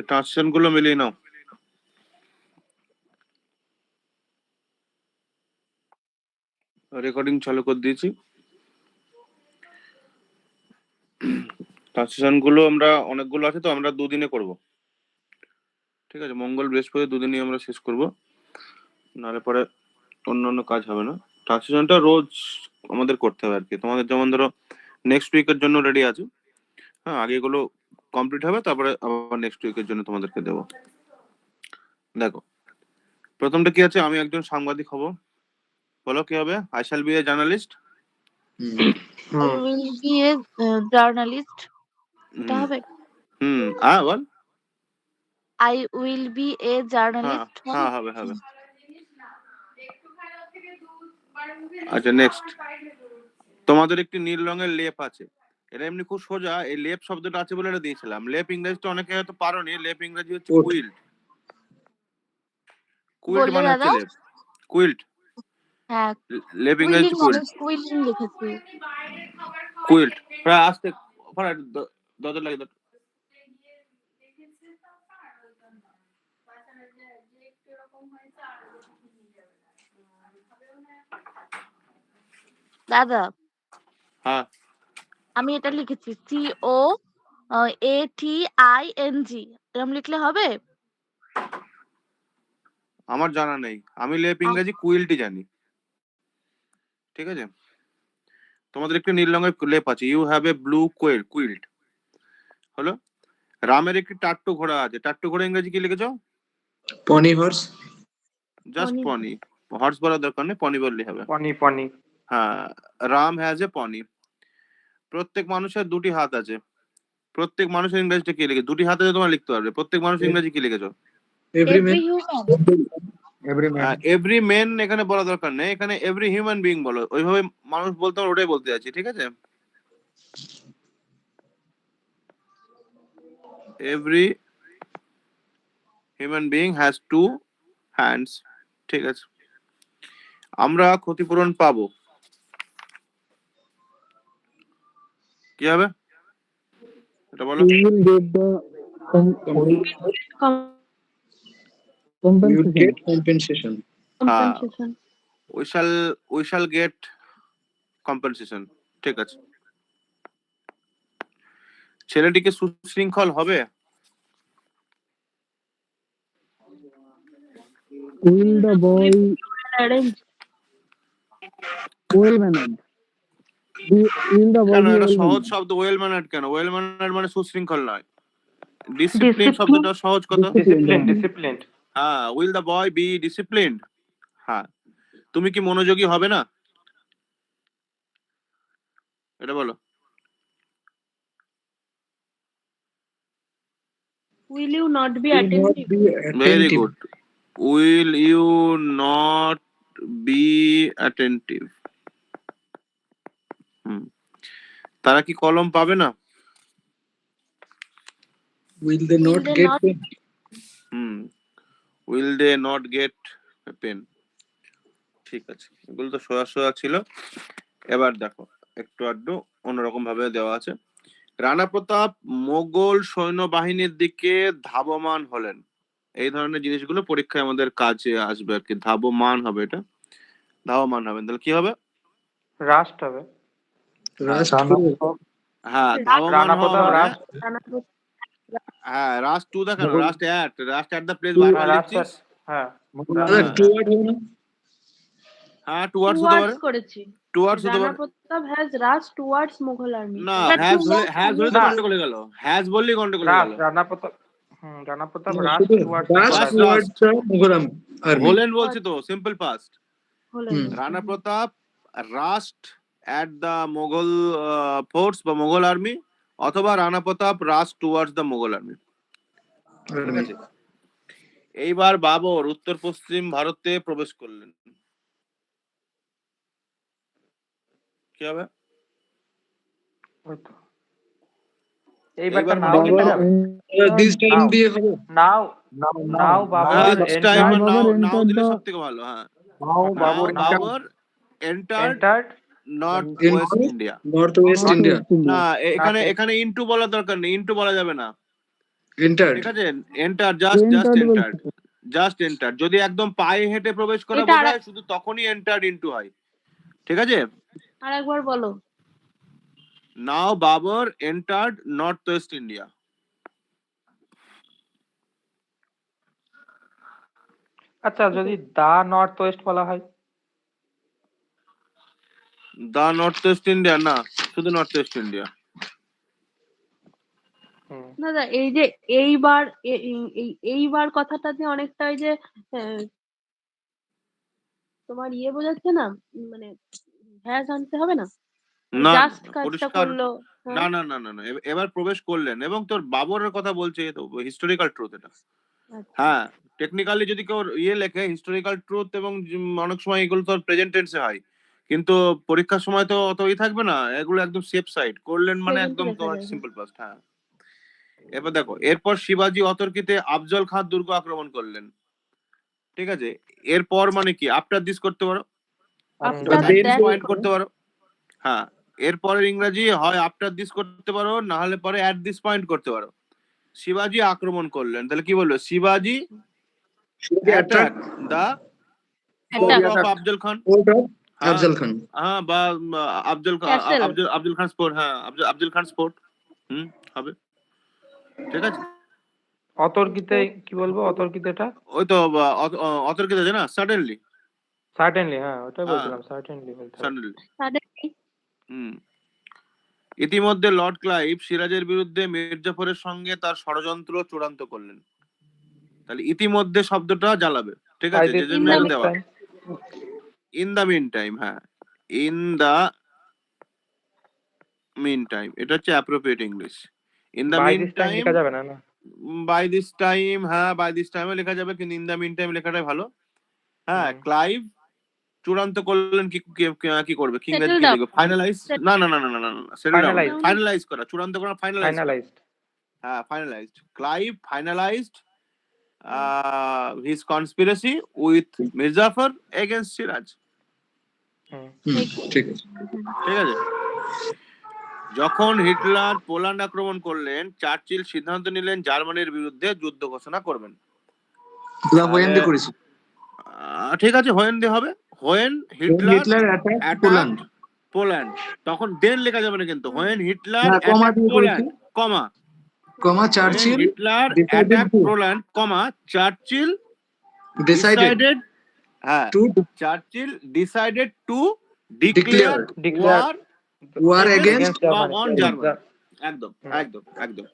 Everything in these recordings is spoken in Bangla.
ট্রান্সলেশন গুলো মিলিয়ে নাও। রেকর্ডিং চালু করে দিয়েছি। ট্রান্সলেশন গুলো আমরা অনেকগুলো আছে, তো আমরা দুদিনে করব, ঠিক আছে? মঙ্গল বৃহস্পতি দুদিনই আমরা শেষ করব, নাহলে পরে অন্য কাজ হবে না। ট্রান্সলেশনটা রোজ আমাদের করতে হবে আর কি। তোমাদের যেমন ধরো নেক্সট উইকের জন্য রেডি আছে, হ্যাঁ, আগে এগুলো কমপ্লিট হবে, তারপরে আবার নেক্সট উইকের জন্য তোমাদেরকে দেবো। দেখো, প্রথমটা কি আছে, আমি একজন সাংবাদিক হব। বলো কি হবে? I shall B A journalist. I will be a journalist. এটা হবে? বল। I will be a হ্যাঁ journalist. হ্যাঁ, হবে হবে। আচ্ছা, নেক্সট। তোমাদের একটি নীল রঙের লেপ আছে। এটা এমনি খুব সোজা, এই লেপ শব্দটা আছে বলে এটা দিয়েছিলাম। লেপ ইংরেজিটা অনেকে হয়তো পারোনি। লেপ ইংরেজি হচ্ছে Coat. কুইল্ট। কুইল্ট বললে মানে হচ্ছে দাদা? লেপ। কুইল্ট, হ্যাঁ, লেপ ইংরেজি কুইলিং হচ্ছে মানে কুইল্ট। কুইলিং লিখেছি। কুইল্ট প্রায় আসতে দরজা লাগে। দাদা, হ্যাঁ, আমি এটা লিখেছি COATING, এরকম লিখলে হবে? আমার জানা নেই। আমি লেপ ইংরেজি কুইল্টই জানি, ঠিক আছে? তোমাদের একটি নীল রঙের লেপ আছে। You have a blue quilt হলো। রামের একটি টাট্টু ঘোড়া আছে। টাট্টু ঘোড়া ইংরেজি কি লিখেছো? Pony horse. জাস্ট পনি। পনি। হর্স বলার দরকার নেই, পনি বললেই হবে। পনি। হ্যাঁ, রাম হ্যাজ এ পনি। প্রত্যেক মানুষের দুটি হাত আছে। প্রত্যেক মানুষের ইংরেজিটা কি লিখে? দুটি হাতে তোমার লিখতে পারবে। প্রত্যেক মানুষ ইংরেজি কি লিখেছো? Every man. Every human. Every man. Every men এখানে বলা দরকার নেই, এখানে এভরি হিউম্যান বিং বলো। ওইভাবে মানুষ বলতে হবে, ওটাই বলতে যাচ্ছি, ঠিক আছে? Every human being has to hands, ঠিক আছে? আমরা ক্ষতিপূরণ পাবো, কি হবে এটা বলো? We will get the You will get compensation. compensation. হ্যাঁ, Compensation. We shall gate compensation, ঠিক আছে? ছেলেটিকে সুশৃঙ্খল হবে। Will the boy Arrange. well mannered? Will the boy কেন be এটা well সহজ mannered? শব্দ? ওয়েল ম্যানার্ড কেন? ওয়েল ম্যানার্ড মানে সুশৃঙ্খল নয়। ডিসিপ্লিন শব্দটা সহজ কথা। ডিসিপ্লিন। হ্যাঁ, will the boy be disciplined. হ্যাঁ, তুমি কি মনোযোগী হবে না? এটা বলো। Will you not be Will not attentive? be very attentive. Good. Will you not be attentive. তারা কি কলম পাবে না? Will they Will not they get not- paid? Will they not get pen. ঠিক আছে, এগুলো তো সোজা সোজা ছিল। এবার দেখো, একটু আধটু অন্যরকম ভাবে দেওয়া আছে। রানা প্রতাপ মোগল সৈন্যবাহিনীর দিকে ধাবমান হলেন। এই ধরনের জিনিসগুলো পরীক্ষায় আমাদের কাজে আসবে আর কি। ধাবমান হবে, এটা ধাবমান হবে। তাহলে কি হবে? রাস্ট হবে। Rust করবে? হ্যাঁ, ধাবমান রানা হওয়া প্রতাপ মানে রাস্ট। হ্যাঁ, রাস্ট টু দা কেন? রাস্ট অ্যাট দ্য প্লেস হ্যাঁ, বারবার রাস্ট। লিখছিস। হ্যাঁ, দাদা টুয়ার্ড হবে না? হ্যাঁ, টুয়ার্ডস হতে পারে। করেছি। টুয়ার্ডস হতে রানা পারে। প্রতাপ has rushed towards Mughal army. না, এটা হ্যাজ হলে তো না। গন্ডগোল হয়ে গেল। হ্যাজ বললেই গন্ডগোল হয়ে গেল। রানা প্রতাপ না, রাস্ট শুধু towards Rust Rust, towards the Mughal army. হলেন বলছি তো, সিম্পল পাস্ট। হলেন। Rana Pratap rushed at the Mughal force বা মোগল আর্মি, অথবা Rana Pratap rushed towards the Mughal army, ঠিক আছে? এইবার বাবর উত্তর পশ্চিম ভারতে প্রবেশ করলেন। কি হবে? এইবার এইবার নাও বাবর লিখে যাবে। This time দিয়ে হবে? নাও Babur this time R Babar নাও দিলে entered সব থেকে ভালো। হ্যাঁ, now Babur entered north west India. Northwest India. না, এখানে ইনটু বলার দরকার নেই, ইনটু বলা যাবে না। entered. ঠিক আছে, এন্টার, জাস্ট Entered এন্টার, বলছে। Just enter. যদি একদম পায়ে হেঁটে প্রবেশ করা এটা বোঝায় শুধু তখনই এন্টার্ড ইনটু হয়। ঠিক আছে, আরেকবার বলো। Now Babur entered north west India. আচ্ছা, যদি দা নর্থ ওয়েস্ট বলা হয়? দা নর্থ ওয়েস্ট ইন্ডিয়া না, শুধু নর্থ ওয়েস্ট ইন্ডিয়া। হুম। দাদা এই যে এইবার এইবার কথাটাতে অনেকটা ওই যে আহ, তোমার ইয়ে বোঝাচ্ছে না, মানে হ্যাঁ জানতে হবে না, না জাস্ট কাজটা পরিষ্কার, করলো। না হ্যাঁ, না না না না, এবার প্রবেশ করলেন এবং তোর বাবরের কথা বলছে, তো হিস্টোরিক্যাল ট্রুথ এটা। আচ্ছা, হ্যাঁ, টেকনিক্যালি যদি কেউ ইয়ে লেখে হিস্টোরিক্যাল ট্রুথ, এবং অনেক সময় এগুলো তো প্রেজেন্ট টেন্সে হয়, কিন্তু পরীক্ষার সময় তো অত ই থাকবে না, এগুলো একদম সেফ সাইড করলেন মানে প্রেজেন্টে একদম লেখা যায়। Simple past. হ্যাঁ, এবার দেখো, এরপর শিবাজি অতর্কিতে আফজল খান দুর্গ আক্রমণ করলেন। ঠিক আছে, এরপর মানে কি, আফটার দিস করতে পারো, আফটার then দ্যাট পয়েন্ট করতে পারো। হ্যাঁ, এরপরের ইংরেজি হয় আফটার দিস করতে পারো, না হলে পরে অ্যাট দিস পয়েন্ট করতে পারো। শিবাজি আক্রমণ করলেন, তাহলে কি বললো, শিবাজি Shivaji attack attacked the Attack. Fort of Afzal Khan. fort of হ্যাঁ, Afzal Khan. হ্যাঁ, বা আফজল ক্যাসেল। আফজল খান স্পোর্ট, হ্যাঁ, আফজল খান স্পোর্ট। হবে, ঠিক আছে। অতর্কিতে কি বলবো? অতর্কিতেটা ওই তো অতর্কিত আছে না, সাডেনলি। সার্টেনলি, হ্যাঁ ওটাই হ্যাঁ, বলছিলাম, সার্টেনলি বলতে হবে। সাডেনলি। সাডেনলি। হুম। ইতিমধ্যে লর্ড ক্লাইভ সিরাজের বিরুদ্ধে মির্জাফরের সঙ্গে তার ষড়যন্ত্র চূড়ান্ত করলেন। তাহলে ইতিমধ্যে শব্দটা জ্বালাবে, ঠিক বাই আছে, দিস যে জন্য এটা দেওয়া। Time. In the mean time, হ্যাঁ, ইন দা মিন টাইম, এটা হচ্ছে appropriate English. In the by mean this time time, লেখা যাবে না, না? বাই দিস টাইম, হ্যাঁ বাই দিস টাইমে লেখা যাবে, কিন্তু ইন দা মিন টাইম লেখাটাই ভালো। হ্যাঁ, হুম। ক্লাইভ চূড়ান্ত করলেন, কি করবে, ইংরেজি সেটেল কি ডাউন। লিখবে, ফাইনালাইজ, না না না না না না, সেটেল ডাউন, ফাইনালাইজ। ফাইনালাইজ করা, চূড়ান্ত করা, ফাইনালাইজ করা। ফাইনালাইজড। হ্যাঁ, finalised, Clive finalised his conspiracy with Mir Jafar against Siraj. Hmm. ঠিক আছে। ঠিক আছে, যখন হিটলার পোল্যান্ড আক্রমণ করলেন, চার্চিল সিদ্ধান্ত নিলেন জার্মানির বিরুদ্ধে যুদ্ধ ঘোষণা করবেন। La Hoyende করেছে। ঠিক আছে, হোয়েন দিয়ে হবে, when When Hitler Hitler attacked attack Poland. Poland, তখন দেন লেখা যাবে না কিন্তু, হোয়েন হিটলার না, কমা অ্যাটাক দিয়ে করেছে। Poland, comma, Comma when Churchill Hitler decided attacked to Poland, comma, Churchill decided decided, হ্যাঁ, to Churchill decided to declare Declare war war against against Germany. on Germany। একদম হুম। একদম একদম।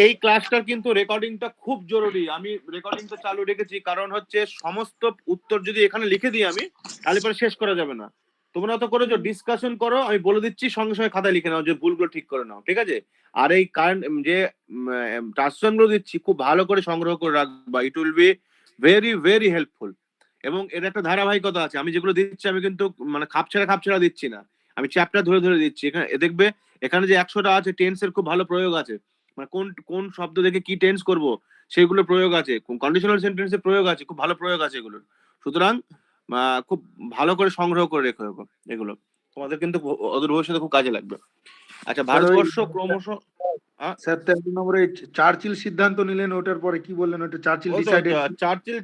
এই ক্লাসটার কিন্তু রেকর্ডিংটা খুব জরুরি, আমি রেকর্ডিংটা চালু রেখেছি, কারণ হচ্ছে সমস্ত উত্তর যদি এখানে লিখে দিই আমি, তাহলে পরে শেষ করা যাবে না। তোমরা তো করেছো, ডিসকাশন করো, আমি বলে দিচ্ছি, সঙ্গে সঙ্গে খাতায় লিখে নাও, যে ভুলগুলো ঠিক করে নাও, ঠিক আছে। আর এই কারেন্ট যে ট্রান্সলেশন গুলো দিচ্ছি, খুব ভালো করে সংগ্রহ করে রাখবা, it will be very very helpful. এবং এর একটা ধারাবাহিকতা আছে, আমি যেগুলো দিচ্ছি আমি কিন্তু মানে খাপছাড়া দিচ্ছি না, আমি চ্যাপ্টার ধরে ধরে দিচ্ছি। এখানে দেখবে, এখানে যে 100টা আছে টেন্সের খুব ভালো প্রয়োগ আছে, মানে কোন কোন শব্দ দেখে কি টেন্স করব সেগুলো প্রয়োগ আছে, কন্ডিশনাল সেন্টেন্সের প্রয়োগ আছে, খুব ভালো প্রয়োগ আছে এগুলোর। সুতরাং খুব ভালো করে সংগ্রহ করে রেখো এগুলো, তোমাদের কিন্তু অদূর ভবিষ্যতে খুব কাজে লাগবে। আচ্ছা, ভারতবর্ষ ক্রমশ, স্যার 13 নম্বরে চার্চিল সিদ্ধান্ত নিলেন, ওটার পরে কি বললেন? ওটা চার্চিল ও তো decided.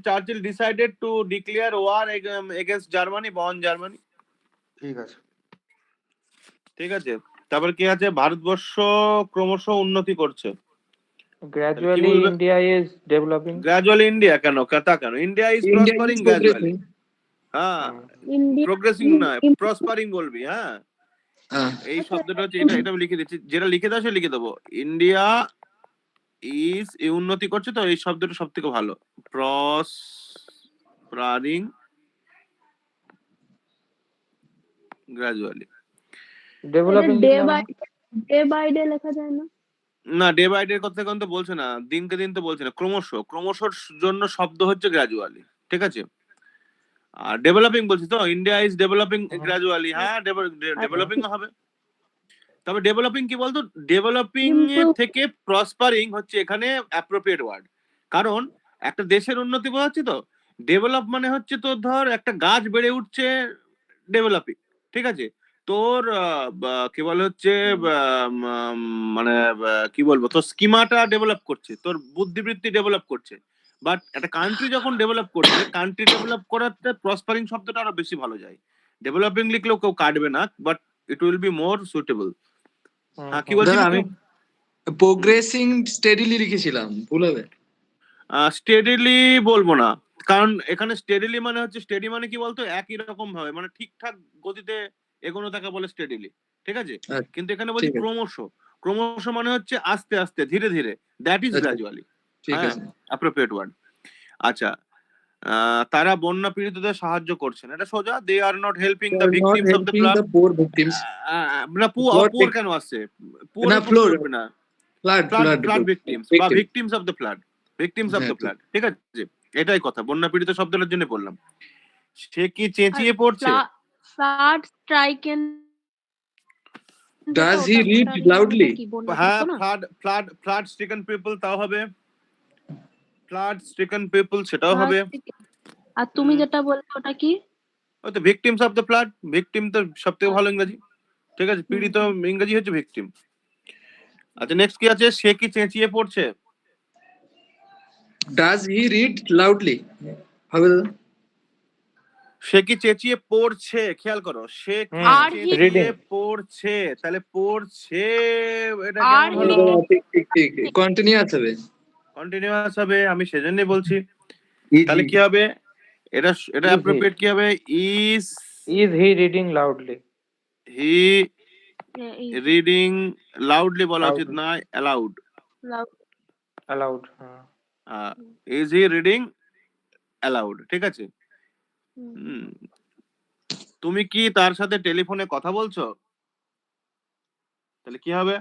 Churchill decided to declare war against Germany, বন জার্মানি। ঠিক আছে। ঠিক আছে, তারপর কি আছে, ভারতবর্ষ ক্রমশ উন্নতি করছে। গ্র্যাজুয়ালি বলবে? India is developing. Gradually India কেন, কথা কেন, India is India প্রসপারিং is gradually. progressing. হ্যাঁ, ইন্ডিয়া প্রোগ্রেসিং না, প্রসপারিং বলবি। হ্যাঁ, এই শব্দটা হচ্ছে, এটা আমি লিখে দিচ্ছি, যেটা লিখে দাও সে লিখে দেবো, ইন্ডিয়া ইজ, উন্নতি করছে, তো এই শব্দটা সব থেকে ভালো, prospering gradually. Developing day by day লেখা যায় না? না, ডে বাই ডে কথা কিন্তু বলছে না, দিনকে দিন তো বলছে না, ক্রমশর জন্য শব্দ হচ্ছে গ্র্যাজুয়ালি, ঠিক আছে। আর ডেভেলপিং বলছি তো, ইন্ডিয়া ইজ ডেভেলপিং গ্র্যাজুয়ালি, হ্যাঁ ডেভেলপিং হবে। তবে ডেভেলপিং কি বলতো, ডেভেলপিং এর থেকে প্রসপারিং হচ্ছে এখানে অ্যাপ্রোপ্রিয়েট ওয়ার্ড, কারণ একটা দেশের উন্নতি বোঝাচ্ছি তো। ডেভেলপ মানে হচ্ছে তো, ধর একটা গাছ বেড়ে উঠছে, ডেভেলপিং, ঠিক আছে। তোর কি বলে হচ্ছে মানে কি বলবো, তোর স্কিমাটা ডেভেলপ করছে, তোর বুদ্ধিবৃত্তি ডেভেলপ করছে। বাট একটা কান্ট্রি যখন ডেভেলপ করছে, কান্ট্রি ডেভেলপ করাতে প্রসপারিং শব্দটা আরো বেশি ভালো যায়। ডেভেলপিং লিখলেও কেউ কাটবে না, but it will be more suitable. হ্যাঁ, কি বলছিস দাদা তুই? আমি প্রোগ্রেসিং স্টেডিলি লিখেছিলাম, ভুল হবে? স্টেডিলি বলবো না, কারণ এখানে স্টেডিলি মানে হচ্ছে, স্টেডি মানে কি বলতো, একই রকম ভাবে মানে ঠিকঠাক গতিতে এগোনো তাকে বলে স্টেডিলি, ঠিক আছে? আচ্ছা, কিন্তু এখানে বলছি ঠিক আছে। ক্রমশ। ক্রমশ মানে হচ্ছে আস্তে আস্তে, ধীরে ধীরে, দ্যাট ইজ আচ্ছা, গ্রাজুয়ালি। ঠিক হ্যাঁ, আছে। Appropriate word. আচ্ছা, তারা বন্যা পীড়িতদের সাহায্য করছেন, এটা সোজা। They are not helping the They are not victims of the helping flood. the poor victims. না, Flood পুয়ার vic- কেন আসছে? পুয়ার না, উপর flood, চলবে না। flood, flood flood flood victims বা victim. Victims of the flood, victims of হ্যাঁ, দ্য ফ্লাড, ঠিক আছে? এটাই কথা, বন্যা পীড়িত শব্দটার জন্য বললাম। সে কি আর চেঁচিয়ে পড়ছে? ফ্লাড স্ট্রাইকেন যেটা, Does he read ওটারই ওটা loudly? কি বন্যা হ্যাঁ, পীড়িত না? ফ্লাড স্ট্রিকেন পিপল, তাও হবে। ফ্লাড স্ট্রিকেন পিপল, সেটাও Flood হবে। stricken। আর তুমি যেটা বললে ওটা কি? ওই তো victims of the flood. Victim তো সব থেকে ভালো ইংরেজি, ঠিক আছে? পীড়িত ইংরেজি হচ্ছে ভিকটিম। আচ্ছা, নেক্সট কি আছে? সে কি চেঁচিয়ে পড়ছে? Does he read loudly? হবে দাদা? সে কি চেঁচিয়ে পড়ছে, খেয়াল করো, সে কি আর he চেঁচিয়ে পড়ছে, তাহলে পড়ছে, এটা আর কেমন হলো? দাদা, ঠিক ঠিক ঠিক, কন্টিনিউয়াস হবে। কন্টিনিউয়াস হবে, আমি সেজন্যই বলছি। Is তাহলে he? কি হবে? এটা এটা Is he? অ্যাপ্রোপ্রিয়েট কি হবে? Is Is he reading loudly? He reading loudly বলা উচিত Loudly. না, allowed. Allowed. Is he reading allowed, ঠিক আছে? হুম। তুমি কি তার সাথে টেলিফোনে কথা বলছো? তাহলে কি হবে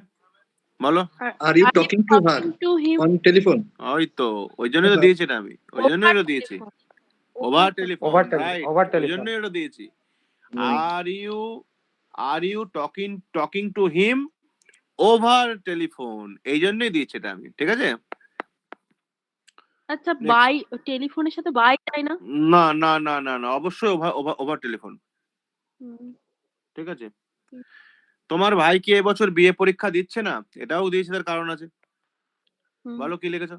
বলো? Are you talking to her to him on telephone? ওই তো, ওই জন্যই তো দিয়েছি এটা আমি, ওই জন্যই এটা দিয়েছি। Over telephone, Over telephone. Right, Over ওই telephone. জন্যই এটা দিয়েছি। Right. Are you talking to him over telephone, এই জন্যই দিয়েছি এটা আমি, ঠিক আছে? আচ্ছা, Next. বাই টেলিফোনের সাথে বাই যায় না? না না না না না, অবশ্যই ওভার টেলিফোন, হুম, ঠিক আছে? তোমার ভাই কি এবছর বিএ পরীক্ষা দিচ্ছে না? এটাও দিয়েছে, তার কারণ আছে। হুম। বলো কি লিখেছো?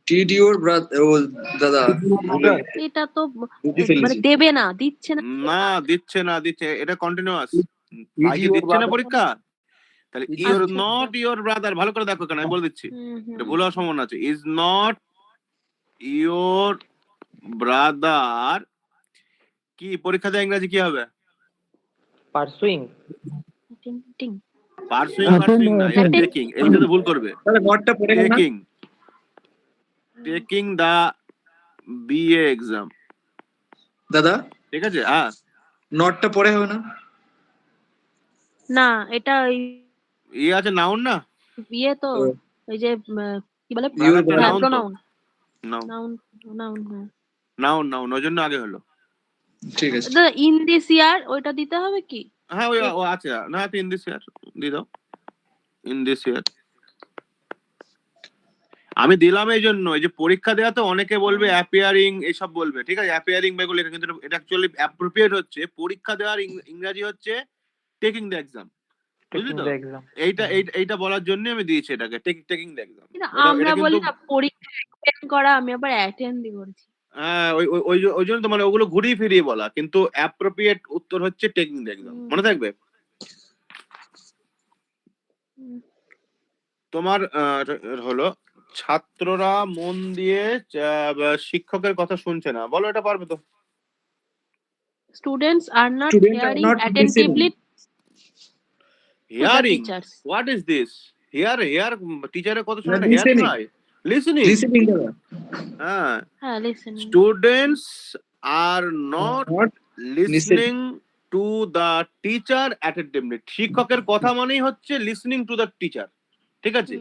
Did your brother? ও দাদা, ভুলে এটা তো বুঝে মানে ফেলেছি। দেবে না, দিচ্ছে না। না, দিচ্ছে, এটা কন্টিনিউয়াস। Is ভাই কি your দিচ্ছে না brother? পরীক্ষা? তাহলে Is ইউর আচ্ছা, নট ইউর ব্রাদার, ভালো করে দেখো কেন, আমি বলে দিচ্ছি, এটা ভুল হওয়ার সম্ভাবনা আছে। ইজ নট ইউর ব্রাদার কি পরীক্ষা দেয়, ইংরেজি কি হবে? Pursuing. টিং, টিং। পার্সুইং না, এটা Attend- টেকিং, এইটা তো ভুল করবে। তাহলে নটটা পড়ে গেল না টেকিং দা বিএ এক্সাম, দাদা? ঠিক আছে? হ্যাঁ, নটটা পড়ে হবে না? না, এটা ওই আছে নাউন না, বিয়ে তো, ও, ওই যে কি বলে, Your ব্রাদারটা brother. নাউন তো, প্রোনাউন, নাউন নাউন, নাউন। হ্যাঁ, নাউন, ওই জন্য আগে হলো। ঠিক আছে। ইন দিস ইয়ার ওইটা দিতে হবে কি? হ্যাঁ, ওই ও আছে না, তো ইন দিস ইয়ার দিয়ে দাও, ইন দিস ইয়ার। আমি দিলাম এই জন্য, এই যে পরীক্ষা দেওয়া তো অনেকে বলবে অ্যাপিয়ারিং, এইসব বলবে, ঠিক আছে? অ্যাপিয়ারিং বেগুলো লেখা, কিন্তু এটা অ্যাকচুয়ালি অ্যাপ্রোপ্রিয়েট হচ্ছে, পরীক্ষা দেওয়ার ইংরেজি হচ্ছে টেকিং দ্য এক্সাম, বুঝলি Taking তো? the exam. এইটা বলার জন্য আমি দিয়েছি এটাকে, টেকিং দ্য এক্সাম। কিন্তু এটা আমরা কিন্তু বলি না পরীক্ষা অ্যাটেন্ড করা, আমি আবার অ্যাটেন্ডই করছি। হ্যাঁ, ওই জন্য তো মানে ওগুলো ঘুরিয়ে ফিরিয়ে বলা, কিন্তু অ্যাপ্রোপ্রিয়েট উত্তর হচ্ছে টেকিং দ্য এক্সাম, মনে থাকবে। তোমার হলো ছাত্ররা মন দিয়ে শিক্ষকের কথা শুনছে না, বলো এটা পারবে তো? Students are not Students are hearing not attentively to the hearing, teachers. What is this? Here টিচারের কথা শুনে না, হিয়ারিং listening. হয়, লিসেনিং। Listening দাদা। হ্যাঁ, হ্যাঁ, listening. Students are not Not listening to the teacher attentively. শিক্ষকের কথা মানেই হচ্ছে লিসনিং টু দ্য টিচার, ঠিক আছে?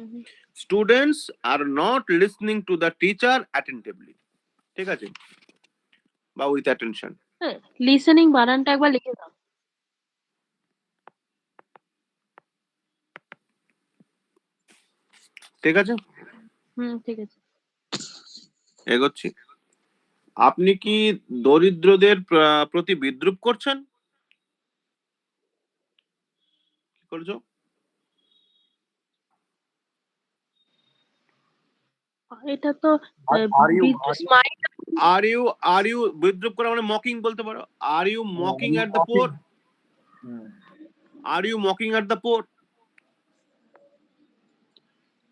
Students are not listening to the teacher attentively, ঠিক আছে? বা উইথ অ্যাটেনশন। লিসেনিং বানানটা একবার লিখে দাও। ঠিক আছে, ঠিক আছে। এগোচ্ছি। আপনি কি দরিদ্রদের প্রতি বিদ্রুপ করছেন? কি করছো? এটা তো স্মাইল। আর ইউ বিদ্রুপ করা মানে মকিং বলতে পারো। Are you mocking at the poor? Are you mocking at the poor?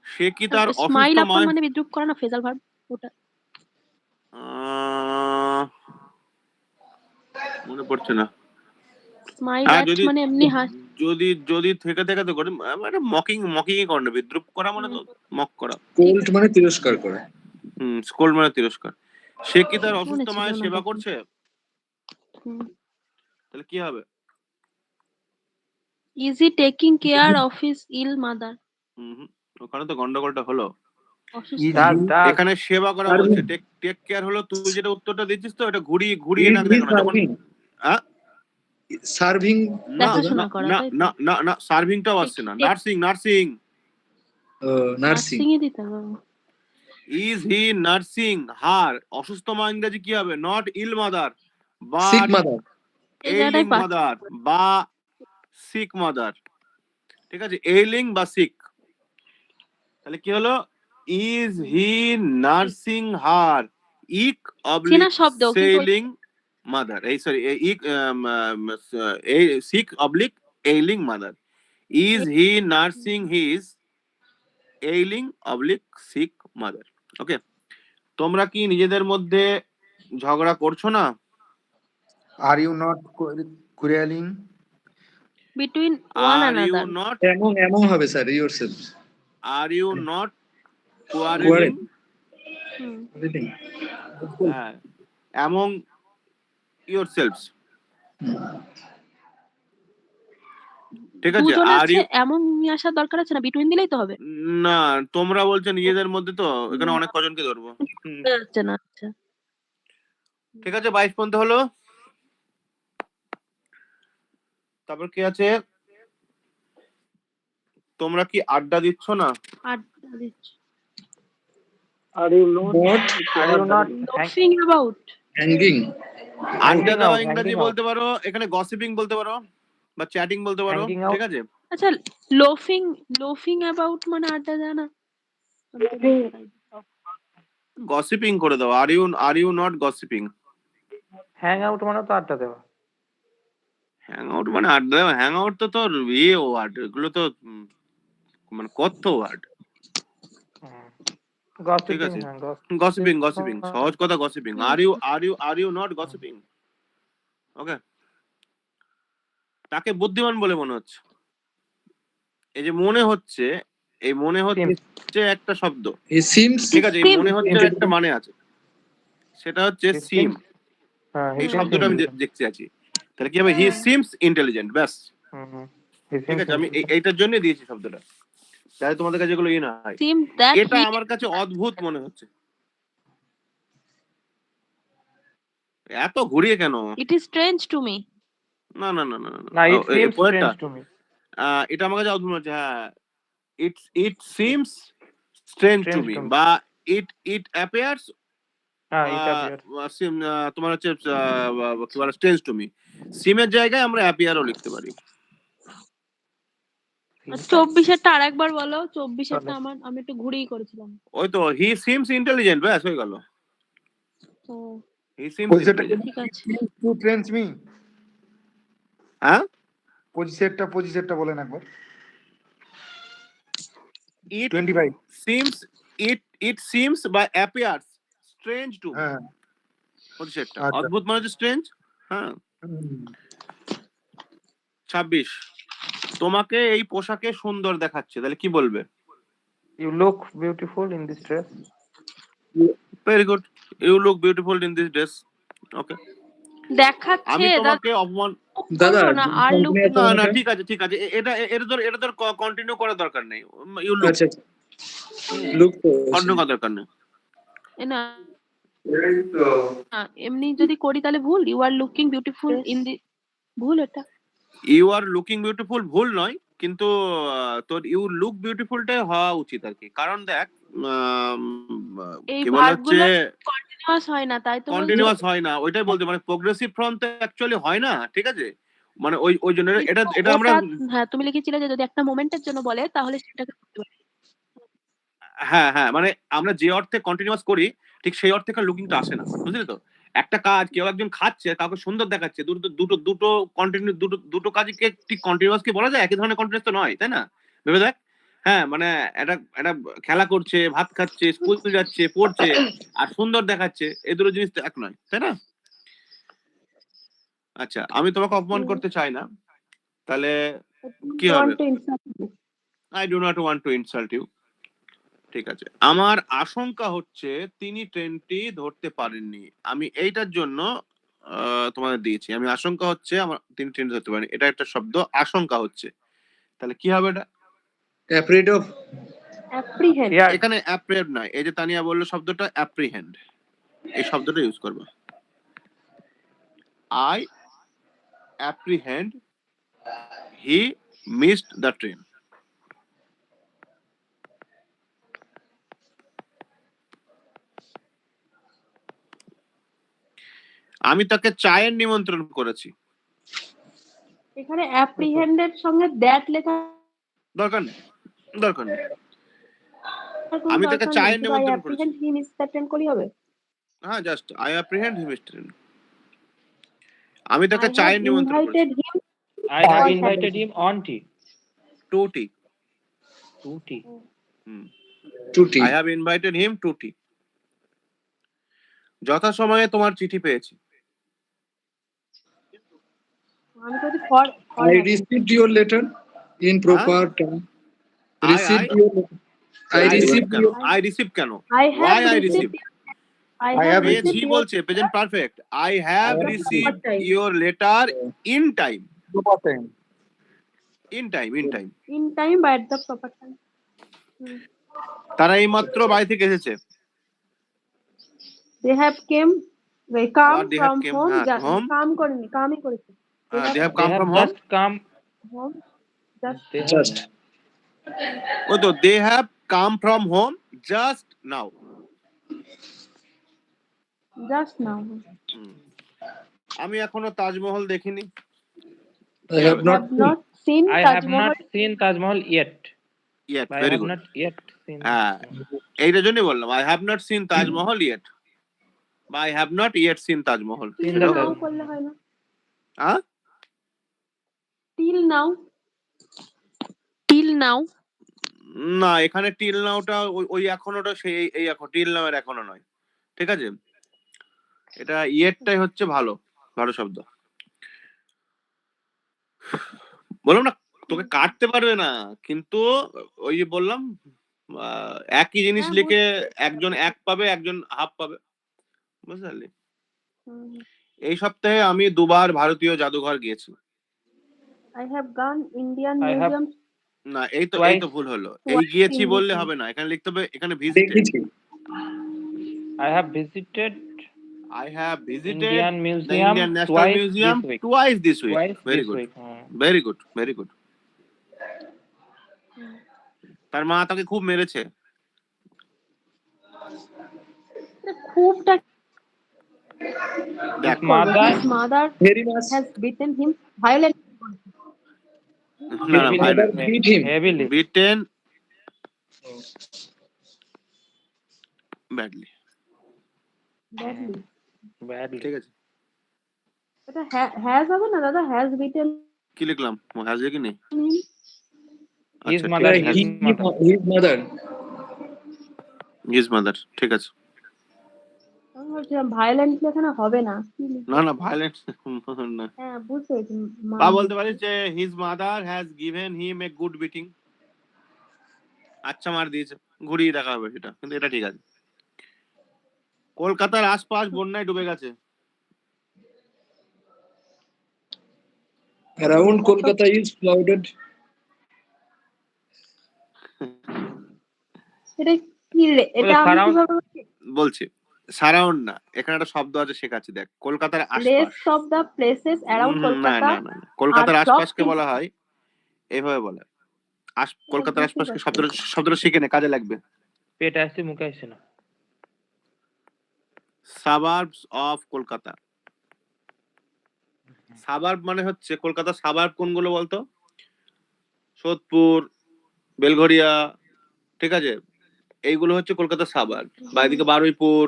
সে কি তার স্মাইল অসুস্থ আপন মায়ের মানে বিদ্রুপ করা না, ফ্রেজাল ভার্ব ওটা। মনে পড়ছে না। স্মাইল হ্যাঁ, অ্যাট যদি মানে এমনি হাস। যদি যদি থেকে থেকে তো করে মানে মকিং করে না, বিদ্রুপ করা মানে তো মক করা। কোল্ড মানে তিরস্কার করা। স্কোল্ড মানে তিরস্কার। সে কি তার মনে অসুস্থ ছিল মায়ের না সেবা তখন। করছে? তাহলে কি হবে? Is he taking care of his ill mother? Hmm, ওখানে তো গন্ডগোলটা হলো। অসুস্থ। ডাজ এখানে সেবা করা Serving. বলছে, টেক কেয়ার হলো। তুই যেটা উত্তরটা দিচ্ছিস তো এটা ঘুরিয়ে না Is he দেখো না যখন। serving? হ্যাঁ? Serving. না দেখাশোনা না করা, না তাই তো? না না না, সার্ভিংটাও আসছে না। Nursing Nursing. নার্সিং এ দিতে হবে। Is he nursing her? অসুস্থ মা ইংরেজি কি হবে? Not ill mother Sick but mother. এই এইলিং জায়গাটাই পাচ্ছি। মাদার বা সিক মাদার। ঠিক আছে, এইলিং বা সিক। তাহলে কি হলো? ইজ হি নার্সিং হার ইক অবলিক চেনা শব্দ কিন্তু সেইলিং মাদার? এই সরি, ইক sick oblique ailing mother. Is he nursing his ailing oblique sick mother? Okay, তোমরা কি নিজেদের মধ্যে ঝগড়া করছো না? Are you not quarrelling? Between one are you another. Not Among হবে sir, yourself. Are you not quarrelling? Reading. হ্যাঁ, অ্যামং ইয়োরসেলভস। ঠিক আছে, দুজন আর আছে, ইউ এমন নিয়ে আসার দরকার আছে না, বিটুইন দিলেই তো হবে। না, তোমরা বলছো নিজেদের মধ্যে, তো এখানে অনেক কজনকে ধরবো। বোঝা যাচ্ছে না। আচ্ছা, ঠিক আছে, 22 পর্যন্ত হলো। তারপর কি আছে? তোমরা কি আড্ডা দিচ্ছ না? আড্ডা দিচ্ছি। Are you not Not are you not loafing about. hanging. আড্ডা দেওয়া out, ইংরেজি hanging out. বলতে পারো, এখানে গসিপিং বলতে পারো বা চ্যাটিং বলতে পারো। Hanging out. ঠিক আছে, আচ্ছা, লোফিং অ্যাবাউট মানে আড্ডা দেয় না? গসিপিং করে দাও। Are you not gossiping? Hang out মানে তো আড্ডা দেওয়া। হ্যাং আউট মানে আড্ডা দেওয়া। হ্যাং আউট তো তোর ইয়ে ওয়ার্ড, এগুলো তো মানে কত ওয়ার্ড। ঠিক গসিপিং, আছে, হ্যাঁ গসিপিং সহজ কথা। Gossiping. Are you not gossiping? Okay, তাকে বুদ্ধিমান বলে মনে হচ্ছে। এই যে মনে হচ্ছে, এই মনে হচ্ছে একটা শব্দ। He seems. ঠিক আছে, এই Seems. মনে হচ্ছে একটা মানে আছে, সেটা হচ্ছে He সিম। seems. হ্যাঁ, he এই seems শব্দটা আমি intelligent. দেখতে আছি। তাহলে কি হবে? He seems intelligent. ব্যাস, He ঠিক seems আছে, আমি intelligent. এইটার জন্য দিয়েছি শব্দটা, যাতে তোমাদের কাছে এগুলো ইয়ে না হয়। সিম দ্যাট এটা হি আমার কাছে অদ্ভুত মনে হচ্ছে। এত ঘুরিয়ে কেন? It is strange to me. না না না না না না, it seems পরেরটা strange to me. এটা আমার কাছে অদ্ভুত মনে হচ্ছে। হ্যাঁ, it seems strange to Strange me to me. বা ইট অ্যাপিয়ার্স হ্যাঁ, it appears. তোমার হচ্ছে কি বলে, স্ট্রেঞ্জ টু মি। সিমের জায়গায় আমরা অ্যাপিয়ারও লিখতে পারি। 24-এরটা আরেকবার বলো। 24-এরটা আমি একটু ঘুরেই করেছিলাম। ওই তো, হি সিমস ইন্টেলিজেন্ট, ব্যাস হয়ে গেল। ও, হি সিমস পজিশনটা ইন্টেলিজেন্ট। ঠিক আছে। To trains me. হ্যাঁ, পজিশনটা বলেন একবার। ইট 25। সিমস ইট সিমস বা অ্যাপিয়ার্স স্ট্রেঞ্জ টু মি। হ্যাঁ, পজিশনটা আচ্ছা। অদ্ভুত মানে হচ্ছে স্ট্রেঞ্জ। হ্যাঁ, 26, তোমাকে এই পোশাকে সুন্দর দেখাচ্ছে। তাহলে কি বলবে? You look beautiful in this dress. Very good, you look beautiful in this dress. Okay, দেখাচ্ছে আমি তোমাকে অপমান দাদা, না, আর লুক। না না, ঠিক আছে ঠিক আছে, এটা তোর কন্টিনিউ করার দরকার নেই। ইউ লুক আচ্ছা, look তো কন্টিনিউ করার দরকার নেই। না, এমনি যদি করি তাহলে ভুল। You are looking beautiful in the, ভুল এটা। ইউ আর লুকিং বিউটিফুল ভুল নয়, কিন্তু তোর ইউ লুক বিউটিফুলটাই হওয়া উচিত আর কি। কারণ দেখ, আম, এই কি বলে ভার্ব হচ্ছে গুলো কন্টিনিউয়াস হয় না, তাই তো বলছো? কন্টিনিউয়াস হয় না, ওইটাই বলতে মানে প্রোগ্রেসিভ ফর্ম তো অ্যাকচুয়ালি হয় না, ঠিক আছে, মানে ওই ওই জন্য এটা কিন্তু এটা আমরা ওটা, হ্যাঁ তুমি লিখেছিলে যে যদি একটা মোমেন্টের জন্য বলে তাহলে সেটাকে করতে পারি। হ্যাঁ হ্যাঁ, মানে আমরা যে অর্থে কন্টিনিউয়াস করি ঠিক সেই অর্থে লুকিংটা আসে না, বুঝলি তো? একটা কাজ কেউ একজন খাচ্ছে, কাউকে সুন্দর দেখাচ্ছে, দুটো দুটো দুটো কন্টিনিউ দুটো দুটো কাজকে ঠিক কন্টিনিউয়াস কি বলা যায়? একই ধরনের কন্টিনিউয়াস তো নয়, তাই না? ভেবে দেখ। হ্যাঁ, মানে একটা একটা খেলা করছে, ভাত খাচ্ছে, স্কুল যাচ্ছে, পড়ছে, আর সুন্দর দেখাচ্ছে, এই দুটো জিনিস তো এক নয়, তাই না? আচ্ছা, আমি তোমাকে অপমান করতে চাই না, তাহলে কি হবে? I do not want to insult you. ঠিক আছে, আমার আশঙ্কা হচ্ছে তিনি ট্রেনটি ধরতে পারেননি। আমি এইটার জন্য তোমাদের দিয়েছি, আমি আশঙ্কা হচ্ছে আমার তিনি ট্রেন ধরতে পারেনি, এটা একটা শব্দ, আশঙ্কা হচ্ছে। তাহলে কি হবে এটা? Afraid of. অ্যাপ্রিহেন্ড। Feared. এখানে অ্যাপ্রিহেন্ড নয়, এই যে তানিয়া বললো শব্দটা অ্যাপ্রিহেন্ড, এই শব্দটা ইউজ করবো। I apprehend he missed the train. আমি তাকে চায়ের নিমন্ত্রণ করেছি। এখানে অ্যাপ্রিহেন্ডের সঙ্গে দ্যাট লেখা দরকার নেই, দরকার নেই। কোনো আমি তাকে দরকার নেই, চায়ের শুধু আই নিমন্ত্রণ করেছি। Apprehend he miss that train করলেই হবে। হ্যাঁ, just I apprehend he missed train. আমি তাকে I have চায়ের নিমন্ত্রণ করেছি। invited him I have or invited him on tea. To tea. To tea. To tea. I have invited him to tea. যথাসময়ে তোমার চিঠি পেয়েছি। আমি বলছি for I having. Received your letter in proper time. I received your I I receive received কেন? ইউর আই রিসিভ কেন? I have Why I received received? I I have have পেয়েছি received your বলছে, present perfect. I have I have received received. Your letter in time. proper time. In time, in time. in time by at the proper time. তারা এইমাত্র বাড়ি থেকে এসেছে। They have come আবার they have from came, home. হ্যাঁ, home. Come করেনি, কামই করেছে। They have They come have from home. just come. Home just They have just. ওই তো they have come from home just now. now. আমি এখনো তাজমহল দেখিনি। I have not Have not seen I Taj have Mahal. not seen Taj Mahal yet. Yet, I very have good. not yet seen. হ্যাঁ, এইটার জন্যই বললাম I have not seen Taj Mahal yet, বা I have not yet seen Taj Mahal. Seen Till the now Taj Mahal. করলে হয় না? হ্যাঁ, Till now. Till now. না, এখানে টিল নাওটা ওই এখনোটা সেই এই এখন টিল নাও এর এখনো নয়, ঠিক আছে? এটা ইয়েটটাই হচ্ছে ভালো ভালো শব্দ। বললাম না তোকে কাটতে পারবে না, কিন্তু ওই যে বললাম একই জিনিস হ্যাঁ, লিখে বুঝতে একজন এক পাবে, একজন হাফ পাবে, বুঝতে পারলি? হুম। এই সপ্তাহে আমি দুবার ভারতীয় জাদুঘর গিয়েছি। I have gone Indian I have museum না, এই তো twice. ভুল হলো। এই twice গিয়েছি in বললে this হবে না, এখানে লিখতে হবে এখানে ভিজিটেড। দেখেছি। I have visited I have visited Indian the Museum Indian National twice Museum this week. twice this week. Twice Very this good. week. Very good. Very good. তার মা তাকে খুব মেরেছে। খুবটা দেখ, His mother his mother very much. has beaten him violently. না না, heavily, Mother beat him. heavily. Beaten badly, Badly. ঠিক আছে? এটা has হবে না দাদা, has beaten কি লিখলাম? হ্যাজ লিখিনি? him. His আচ্ছা, ঠিক mother, আছে, his mother. His mother. His mother, ঠিক আছে। আমি ভাবছিলাম violently এখানে হবে না, কি লিখবো? না না, ভায়োলেন্স না। হ্যাঁ বুঝতে পেরেছি, বা বলতে পারিস যে his mother has given him a good beating. আচ্ছা মার দিয়েছে, ঘুরিয়ে দেখা হবে সেটা, কিন্তু এটা ঠিক আছে। কলকাতার আশপাশ বন্যায় ডুবে গেছে। Around Kolkata is flooded. এটা কি এটা আমি surround- কিভাবে বলছি? বলছি সারাউন্ড না, এখানে একটা শব্দ আছে শেখাচ্ছি, দেখ। কলকাতার আশপাশ। Rest of the places around না Kolkata না না, কলকাতার are আশপাশকে soft বলা হয় এইভাবে বলে। কলকাতার আশপাশকে শব্দটা শিখে নে, কাজে লাগবে। পেটে আসছে মুখে আসছে না। সাবার্বস অফ কলকাতা। সাবার্ব মানে হচ্ছে কলকাতা সাবার্ব কোনগুলো বলতো? সোদপুর, বেলঘরিয়া, ঠিক আছে, এইগুলো হচ্ছে কলকাতা সাবার্ব। বা এদিকে বারুইপুর,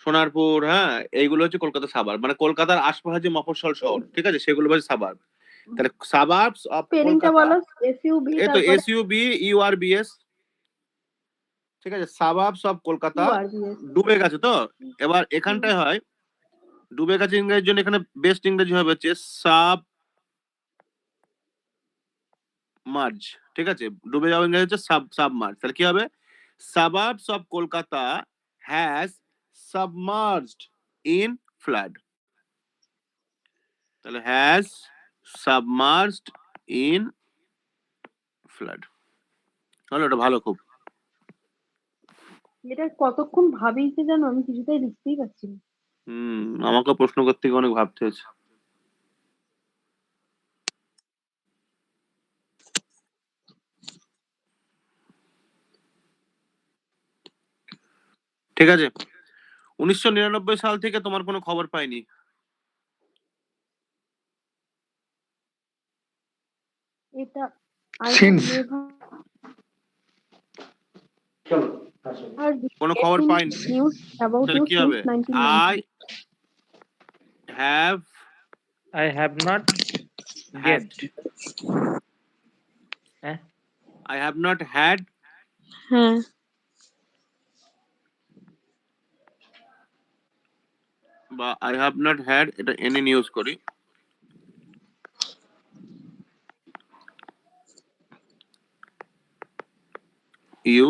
সোনারপুর, হ্যাঁ, এইগুলো হচ্ছে কলকাতা সাবার্ব, মানে কলকাতার আশপাশে যে মফস্বল শহর, ঠিক আছে, সেগুলো হচ্ছে সাবার্ব। তাহলে সাবার্বস অফ স্পেলিংটা কলকাতা, বলো, SUB এই তো তারপরে SUBURBS, ঠিক আছে, সাবার্বস অফ কলকাতা। URBS। ডুবে গেছে তো, এবার এখানটায় হয় ডুবে গেছে ইংরেজির জন্য, এখানে বেস্ট ইংরেজি হবে হচ্ছে সাব মার্জ, ঠিক আছে, ডুবে যাওয়া ইংরেজি হচ্ছে সাবমার্জ। তাহলে কি হবে? Suburbs of Kolkata has submerged in flood. তাহলে হ্যাজ সাবমার্জড ইন ফ্লাড হলো, এটা ভালো খুব। এটা কতক্ষণ ভাবিয়েছে জানো, আমি কিছুতেই লিখতেই পারছি না। আমাকে প্রশ্ন করতে গিয়ে অনেক ভাবতে হয়েছে। ঠিক আছে, 1999 সাল থেকে তোমার কোনো খবর পাইনি। এটা I have Since never চলো heard কোনো খবর getting পাইনি, news about তাহলে you কি since হবে? 1990। I have not had হ্যাঁ I have not had হ্যাঁ, বা I have not had, এটা এনি নিউজ করি। You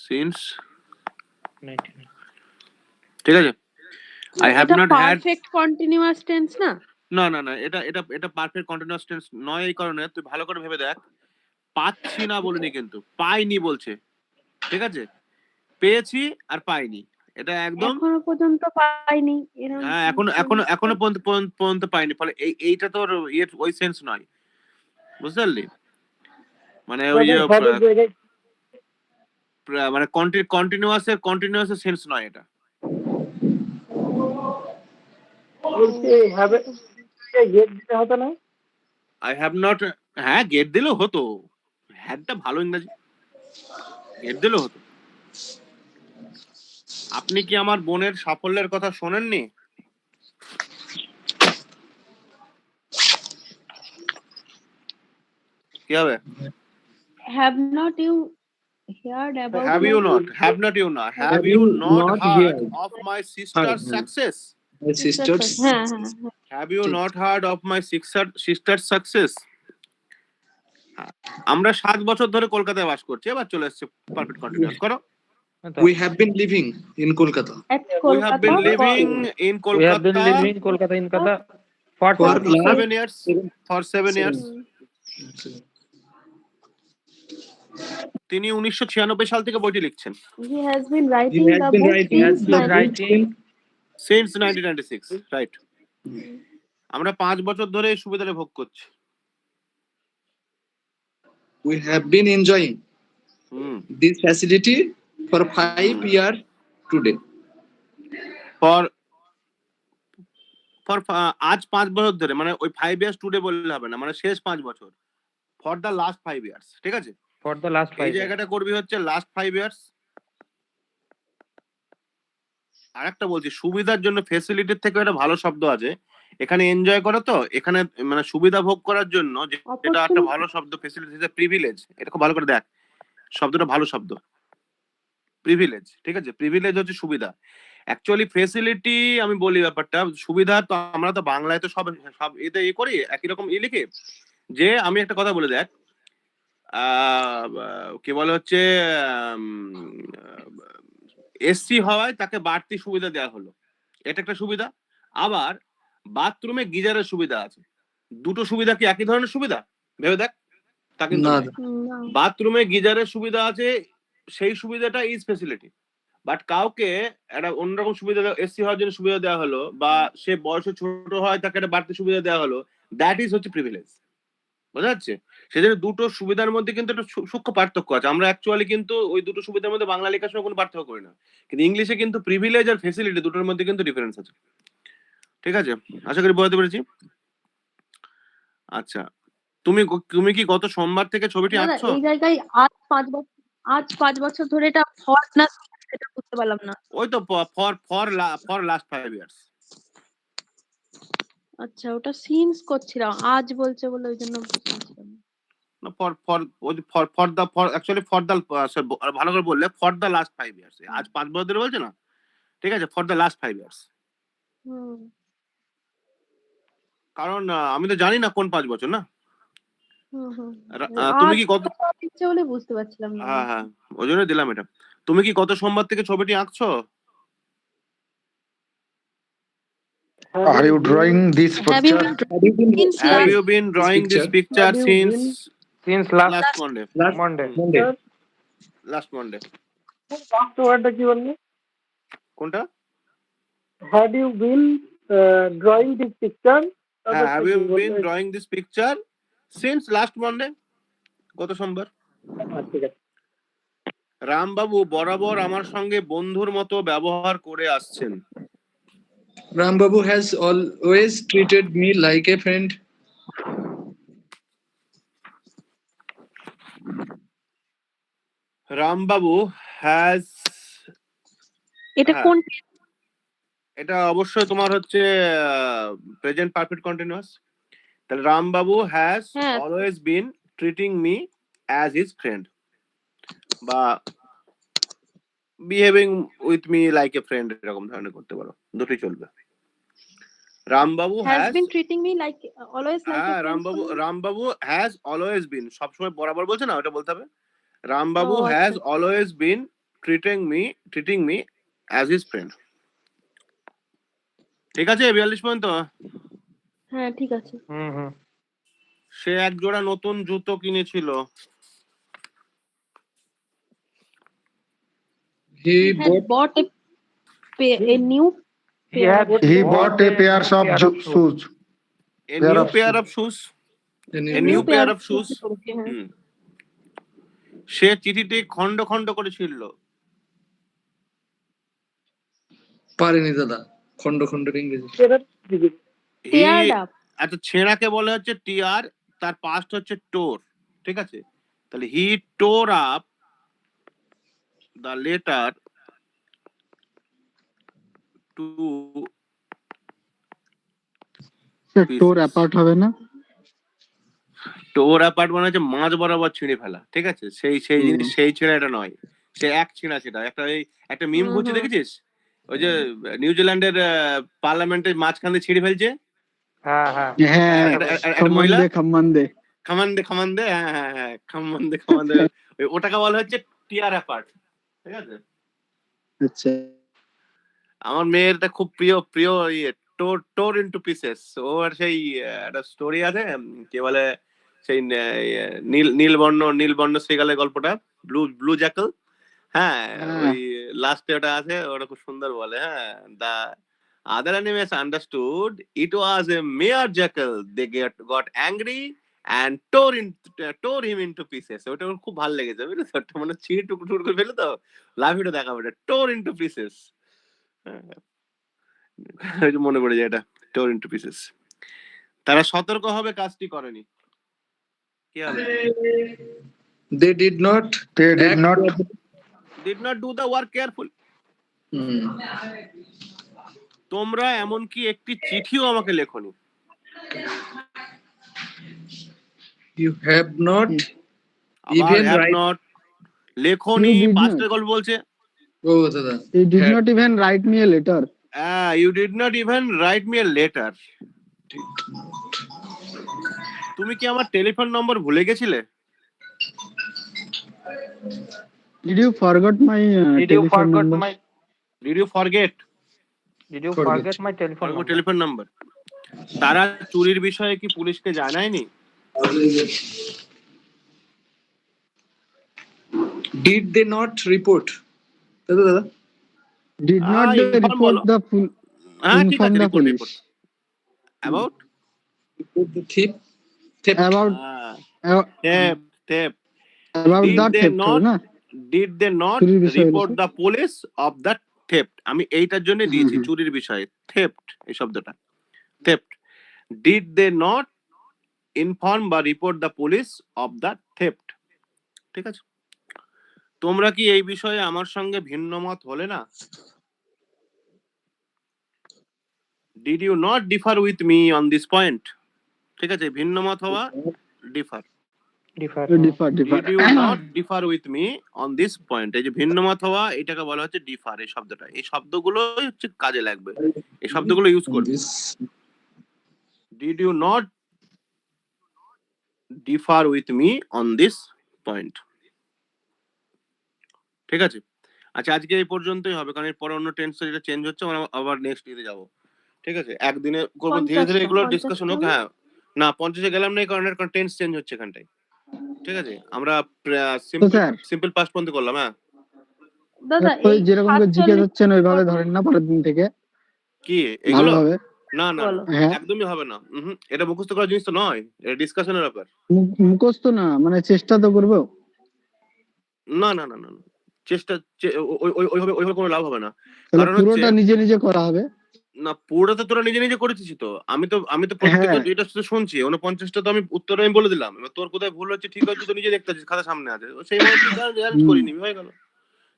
since, 99 ঠিক আছে, I have এটা not had, perfect continuous tense না? না না না, এটা এটা এটা পারফেক্ট কন্টিনিউয়াস টেন্স নয়। এই কারণে তুই ভালো করে ভেবে দেখ, পাচ্ছি না বলিনি কিন্তু পাইনি বলছে, ঠিক আছে, পেয়েছি আর পাইনি, এটা একদম, এখনো পর্যন্ত পাইনি এরকম। হ্যাঁ, এখনো পর্যন্ত পাইনি। ফলে এইটা তোর ওই সেন্স নয়, বুঝতে পারলি? মানে ওই যে সবের জায়গায় মানে কন্টিনিউয়াস এর সেন্স নয় এটা। বলছি হবে গেট দিতে হতো না? আই হ্যাভ নট, হ্যাঁ গেট দিলেও হতো, হ্যাডটা ভালো ইংরেজি, গেট দিলেও হতো। আপনি কি আমার বোনের সাফল্যের কথা শোনেননি? কি হবে? Have not you heard about Have my you not? Have not you not? Have you not heard of my sister's success? My sisters. হ্যাঁ হ্যাঁ হ্যাঁ। Have you not heard of my sister's success? আমরা 7 বছর ধরে কলকাতায় বাস করছি, এবার চলে এসেছে পারফেক্ট কন্টিনিউয়াস করো। We have been living in Kolkata At We have been Kolkata living in we have been Kolkata living Kolkata in Kolkata for for For last 7 years. For 7 years. তিনি 1996 সাল থেকে বইটি লিখছেন। he has been writing has the been book writing- since has been 19 writing Since 1996, right. আমরা 5 বছর ধরে এই সুবিধাটা ভোগ করছি। we have been enjoying this facility for 5 years today. For আজ 5 বছর ধরে, মানে ওই 5 ইয়ার্স টুডে বললে হবে না, মানে শেষ 5 বছর, ফর দ্য লাস্ট 5 ইয়ার্স, ঠিক আছে, for the last 5 এই years. জায়গাটা করবি হচ্ছে লাস্ট 5 ইয়ার্স। আরেকটা বলছি, সুবিধার জন্য ফেসিলিটির থেকে একটা ভালো শব্দ আছে এখানে, এনজয় করো তো, এখানে মানে সুবিধা ভোগ করার জন্য যেটা একটা ভালো শব্দ, ফেসিলিটি ইজ প্রিভিলেজ, এটা খুব ভালো করে দেখ, শব্দটা ভালো শব্দ, প্রিভিলেজ, ঠিক আছে, প্রিভিলেজ হচ্ছে সুবিধা। অ্যাকচুয়ালি ফেসিলিটি, আমি বলি ব্যাপারটা, সুবিধা তো আমরা তো বাংলায় তো সব সব এতে করি একই রকম লিখি, যে আমি একটা কথা বলে দেখ, কি বলে হচ্ছে, এসসি হওয়ায় তাকে বাড়তি সুবিধা দেওয়া হলো, এটা একটা সুবিধা। আবার বাথরুমে গিজারের সুবিধা আছে, দুটো সুবিধা কি একই ধরনের সুবিধা? ভেবে দেখ, তা কিন্তু না, নয়। বাথরুমে গিজারের সুবিধা আছে, সেই সুবিধাটা ইজ ফেসিলিটি, বাট কাউকে একটা অন্যরকম সুবিধা, এসসি হওয়ার জন্য সুবিধা দেওয়া হলো, বা সে বয়সে ছোট হয় তাকে একটা বাড়তি সুবিধা দেওয়া হলো, দ্যাট ইজ হচ্ছে প্রিভিলেজ। বোঝা যাচ্ছে? সেজন্য দুটো সুবিধার মধ্যে কিন্তু একটা সূক্ষ্ম পার্থক্য আছে। আমরা অ্যাকচুয়ালি কিন্তু ওই দুটো সুবিধার মধ্যে বাংলা লেখার সময় কোনো পার্থক্য করি না। কিন্তু ইংলিশে কিন্তু প্রিভিলেজ আর ফেসিলিটি দুটোর মধ্যে কিন্তু ডিফারেন্স আছে। ঠিক আছে? আশা করি বোঝাতে পেরেছি। আচ্ছা, তুমি কি গত সোমবার থেকে ছবিটি দাদা আঁকছো? এই জায়গায় আজ 5 বছর ধরে এটা ফর না সেটা বুঝতে পারলাম না। ওই তো ফর লাস্ট 5 ইয়ার্স। আচ্ছা, ওটা সিন্স করছিলাম, আজ বলছে বলে ওই জন্য বুঝছিলাম না। না ফর অ্যাকচুয়ালি ভালো করে বললে ফর দ্য লাস্ট 5 ইয়ার্স। আজ 5 বছর ধরে বলছে না? ঠিক আছে, ফর দ্য লাস্ট 5 ইয়ার্স। হুম কারণ আমি তো জানি না কোন 5 বছর না। হুম হুম তুমি আজ কি গত ইচ্ছে বলে বুঝতে পারছিলাম না। হ্যাঁ ওই জন্য দিলাম এটা। তুমি কি গত সোমবার থেকে ছবিটি আঁকছো? Are you drawing this Have you picture? been since Have last you been drawing this picture Have you since since last last Monday? Monday. Monday. Last Monday. ওয়ার্ডটা কি বললি? কোনটা? Had you been drawing this picture? হ্যাঁ, have you been drawing this picture since last Monday? গত সোমবার। ঠিক আছে। রামবাবু বরাবর আমার সঙ্গে বন্ধুর মতো ব্যবহার করে আসছেন। Rambabu has always treated me like a friend. Rambabu has এটা হ্যাঁ। কোন এটা অবশ্যই তোমার হচ্ছে প্রেজেন্ট পারফেক্ট কন্টিনিউয়াস। তাহলে রামবাবু হ্যাজ হ্যাঁ। Always been treating me as his friend বা behaving with me like a friend, এরকম ধরনের করতে পারো, দুটোই চলবে। Rambabu has has been treating me like always like a হ্যাঁ friend Rambabu has always been, সবসময় বরাবর বলছে না, ওটা বলতে হবে। রামবাবু ও, আচ্ছা, হ্যাজ আচ্ছা। Always been treating me as his friend. ঠিক আছে 42 পর্যন্ত? হ্যাঁ ঠিক আছে। হুম সে এক জোড়া নতুন জুতো কিনেছিল। He He had bought bought a new He had He bought a pair of shoes. A Pair new of pair shoes. of shoes. a A new pair of shoes. হ্যাঁ। হুম। সে চিঠিটি খন্ড খন্ড করে ছিঁড়ল। পারেনি দাদা, খন্ড খন্ডের ইংরেজি। Teared up. আচ্ছা, ছেঁড়াকে বলে হচ্ছে টিয়ার, তার পাস্ট হচ্ছে টোর। ঠিক আছে, তাহলে হি টোর আপ দ্য লেটার টু টোর অ্যাপার্ট হবে না? টোর অ্যাপার্ট মানে হচ্ছে মাঝ বরাবর ছিঁড়ে ফেলা। ঠিক আছে, সেই জিনিস, সেই ছেঁড়া এটা নয়, সে এক ছিঁড়া সেটা। একটা মিম ঘুরছে, দেখেছিস? ওই যে নিউজিল্যান্ডের পার্লামেন্টের মাঝখানে ছিঁড়ে ফেলছে। হ্যাঁ হ্যাঁ হ্যাঁ, একটা মহিলা খাম্মান্দে খামান্দে হ্যাঁ খামান্দে ওটাকে বলা হচ্ছে টিয়ার অ্যাপার্ট। ঠিক আছে, আচ্ছা। আমার মেয়েরটা খুব প্রিয় ইয়ে টোর ইনটু পিসেস। ওর সেই একটা স্টোরি আছে, কি বলে সেই নীলবর্ণ সেগালের গল্পটা, ব্লু জ্যাকল। হ্যাঁ, ওই লাস্টে ওটা আছে, ওটা খুব সুন্দর বলে। হ্যাঁ, দা other animals understood it was a mere jackal. They got angry and tore him into pieces. ওটা আমার খুব ভালো লেগেছে, বুঝলি? ওটা মানে ছিঁড়ে টুকরো করে ফেলে তো, লাভ ইউটা দেখাবো, এটা tore into pieces। মনে পড়ে যায় এটা, tore into pieces। তারা সতর্ক হবে কাজটি করেনি। কি হবে? They did not did not do the work careful. তোমরা এমনকি একটি চিঠিও আমাকে লেখনি। You have not আবার even have write. not, লেখনি, You did পাস্টের not. গল্প বলছে। ও দাদা, You did Had not even write me a letter. You did not even write me a letter. তুমি কি আমার টেলিফোন নম্বর ভুলে গেছিলে? Did you forget my Did you telephone forget number? my Did you forget my telephone number? Telephone number? তারা চুরির বিষয়ে কি পুলিশকে জানায়নি? Did they not report? দাদা Did not they report the ঠিক আছে, inform the report police about report the thief? about theft. About Did the they theft হবে not না? did they not চুরির বিষয় report বলেছে। the police of the theft? আমি এইটার জন্য দিয়েছি হুম। চুরির বিষয়ে theft এই শব্দটা theft. Did they not inform বা report the police of the theft? ঠিক আছে, তোমরা কি এই বিষয়ে আমার সঙ্গে ভিন্ন মত হলে না? Did you not differ with me on this point? ঠিক আছে, ভিন্ন মত হওয়া differ. Differ differ differ. Did you not differ with me on this point? এই যে ভিন্ন মত হওয়া এটাকে বলা হচ্ছে differ এই শব্দটা। এই শব্দগুলো হচ্ছে কাজে লাগবে, এই শব্দগুলো ইউজ On করবে। this, Did you not differ with me on this point? ঠিক আছে, আচ্ছা আজকে এই পর্যন্তই হবে, কারণ এরপরে অন্য টেন্স যেটা চেঞ্জ হচ্ছে আমরা আবার নেক্সট ইতে যাব। ঠিক আছে, একদিনে করবো ধীরে ধীরে, এগুলো ডিসকাশন হোক। হ্যাঁ না 50-এ গেলাম না, এই কারণে টেন্স চেঞ্জ হচ্ছে এখানটায়। ঠিক আছে, আমরা স্যার সিম্পল পাস্ট পর্যন্ত করলাম। হ্যাঁ দাদা ওই এই যেরকম করে জিজ্ঞেস 47 হচ্ছেন ওইভাবে ধরেন না পরের দিন থেকে কি এগুলো? ভালোভাবে। না না বলো। না, হ্যাঁ একদমই হবে না। এটা মুখস্থ করার জিনিস তো নয়, এটা ডিসকাশনের ব্যাপার। মুখস্থ না, মানে চেষ্টা তো করবো। না না না না না, চেষ্টা ওইভাবে ওইভাবে কোনো লাভ হবে না। তাহলে কারণ হচ্ছে পুরোটা নিজে নিজে করা হবে। না, পুরোটা তো তোরা নিজে নিজে করেছিস তো। আমি তো প্রত্যেকটা হ্যাঁ। যেটা শুনছি 49টা তো আমি উত্তর আমি বলে দিলাম। এবার তোর কোথায় ভুল হচ্ছে ঠিক হচ্ছে তো নিজে দেখতে পাচ্ছিস, খাতা সামনে আছে, সেই মতো তুই চ্যালেঞ্জ করিনি, হয়ে গেল।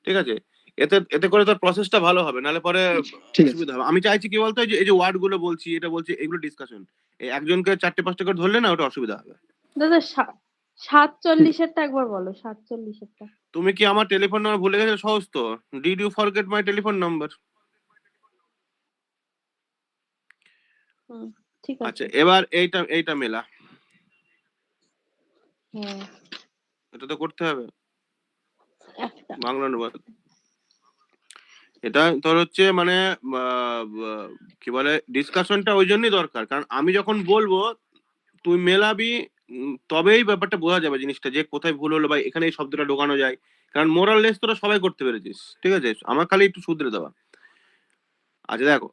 ঠিক আছে, এতে এতে করে তোর প্রসেসটা ভালো হবে, নাহলে পরে ঠিক আছে। অসুবিধা হবে। আমি চাইছি কি বলতো, এই যে ওয়ার্ড গুলো বলছি, এটা বলছি, এগুলো ডিসকাশন। এই একজনকে 4-5টা করে ধরলে না ওটা অসুবিধা হবে। দাদা 47 এরটা একবার বলো, 47 এরটা। তুমি কি আমার টেলিফোন নাম্বার ভুলে গেছো? সহজ তো, did you forget my telephone number? ঠিক আচ্ছা, আছে। এবার এইটা মেলা, হ্যাঁ এটা তো করতে হবে একটা। বাংলা অনুবাদ। এটা তোর হচ্ছে মানে কি বলে, ডিসকাশনটা ওই জন্যই দরকার, কারণ আমি যখন বলবো তুই মেলাবি, তবেই ব্যাপারটা বোঝা যাবে জিনিসটা, যে কোথায় ভুল হলো বা এখানে এই শব্দটা ঢোকানো যায়। কারণ মোরাল লেস তোরা সবাই করতে পেরেছিস, ঠিক আছে, আমার খালি একটু শুধরে দেওয়া। আচ্ছা দেখো,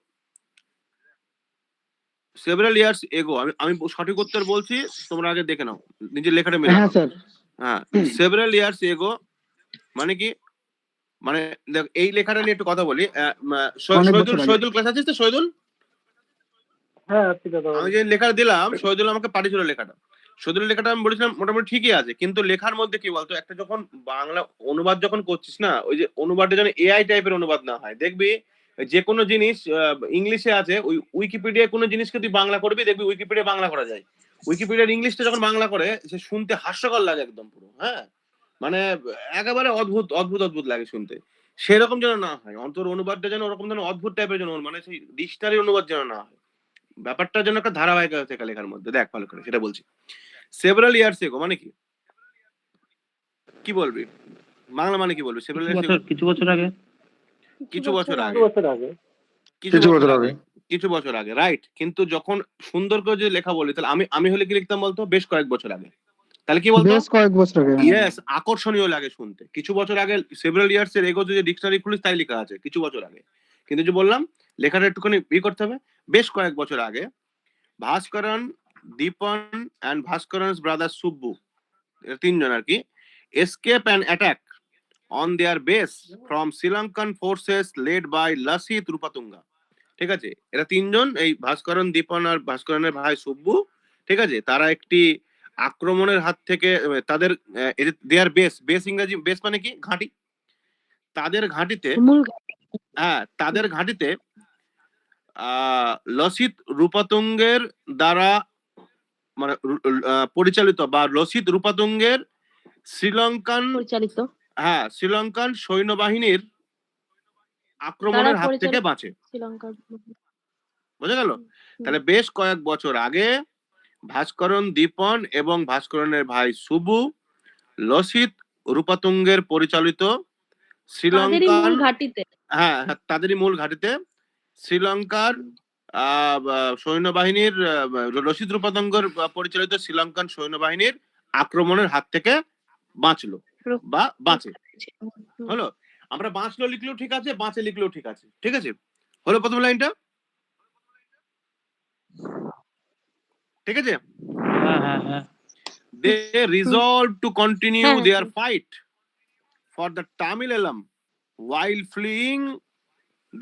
সেভারাল ইয়ার্স এগো, আমি সঠিক উত্তর বলছি, তোমরা আগে দেখে নাও, নিজের লেখাটা মেলাও। হ্যাঁ স্যার। হ্যাঁ, সেভারাল ইয়ার্স এগো মানে কি? মানে দেখ, এই লেখাটা নিয়ে একটু কথা বলি। অনেক বছর আগে। শহীদুল ক্লাস আছিস তো? শহীদুল, হ্যাঁ ঠিক আছে আমি যে লেখাটা দিলাম, শহীদুল আমাকে পাঠিয়েছিল লেখাটা। শহীদুলের লেখাটা আমি বলেছিলাম মোটামুটি ঠিকই আছে, কিন্তু লেখার মধ্যে কি বলতো, একটা যখন বাংলা অনুবাদ যখন করছিস না, ওই যে অনুবাদটা যেন এআই টাইপের অনুবাদ না হয়। দেখবি যে কোনো জিনিস ইংলিশে আছে, ওই উইকিপিডিয়ায় কোনো জিনিসকে তুই বাংলা করবি, দেখবি উইকিপিডিয়া বাংলা করা যায়। উইকিপিডিয়ার ইংলিশটা যখন বাংলা করে, সে শুনতে হাস্যকর লাগে একদম পুরো। হ্যাঁ, মানে একেবারে অদ্ভুত অদ্ভুত অদ্ভুত লাগে শুনতে। সেরকম যেন না হয়, অন্তর অনুবাদটা যেন ওরকম যেন অদ্ভুত টাইপের যেন, মানে সেই ডিকশনারি অনুবাদ যেন না হয়। ব্যাপারটা যেন একটা ধারাবাহিকতা থাকে লেখার মধ্যে। দেখ ভালো করে, সেটা বলছি। সেভারাল ইয়ার্স এগো মানে কি? কি বলবি বাংলা মানে কি বলবি? সেভারাল ইয়ার্স এগো কিছু বছর আগে। কিছু বছর আগে, কিছু বছর আগে। কিছু বছর আগে, রাইট। কিন্তু যখন সুন্দর করে যদি লেখা বলি, তাহলে আমি হলে কি লিখতাম বলতো? বেশ কয়েক বছর আগে। তাহলে কি বলতো? বেশ কয়েক বছর আগে। ইয়েস, আকর্ষণীয় লাগে শুনতে। কিছু বছর আগে সেভারাল ইয়ার্স এর এগো যদি ডিকশনারি খুলিস তাই লেখা আছে কিছু বছর আগে। কিন্তু যে বললাম লেখাটা একটুখানি করতে হবে, বেশ কয়েক বছর আগে ভাস্করন, দীপন অ্যান্ড ভাস্করনস ব্রাদার সুব্বু, তিনজন আর কি, escape and attack on their base from Sri-Lankan forces led by Lasit Rupatunga। ঠিক আছে, এরা তিনজন, এই ভাস্করন, দীপন আর ভাস্করনের ভাই সুব্বু, ঠিক আছে, তারা একটি আক্রমণের হাত থেকে তাদের দেয়ার বেস ইংরেজি বেস মানে কি? ঘাঁটি। তাদের ঘাঁটিতে, মূল হ্যাঁ তাদের ঘাঁটিতে লসিত রূপাতুঙ্গের দ্বারা মানে পরিচালিত বা লসিত রূপাতুঙ্গের শ্রীলঙ্কান, পরিচালিত, হ্যাঁ শ্রীলঙ্কান সৈন্যবাহিনীর আক্রমণের হাত থেকে বাঁচে। শ্রীলঙ্কার, বোঝা গেল? তাহলে বেশ কয়েক বছর আগে ভাস্করন, দীপন এবং ভাস্করনের ভাই সুবু লসিত রূপাতুঙ্গের পরিচালিত শ্রীলঙ্কান, ঘাটিতে, হ্যাঁ তাদেরই মূল ঘাটিতে শ্রীলঙ্কার সৈন্যবাহিনীর, লসিত রূপাতুঙ্গের পরিচালিত শ্রীলঙ্কান সৈন্যবাহিনীর আক্রমণের হাত থেকে বাঁচলো বা বাঁচে। হলো, আমরা বাঁচলো লিখলেও ঠিক আছে, বাঁচে লিখলেও ঠিক আছে। ঠিক আছে, হলো প্রথম লাইনটা? ঠিক আছে। হ্যাঁ হ্যাঁ হ্যাঁ। they resolved to continue হ্যাঁ, their fight for the Tamil Elam while fleeing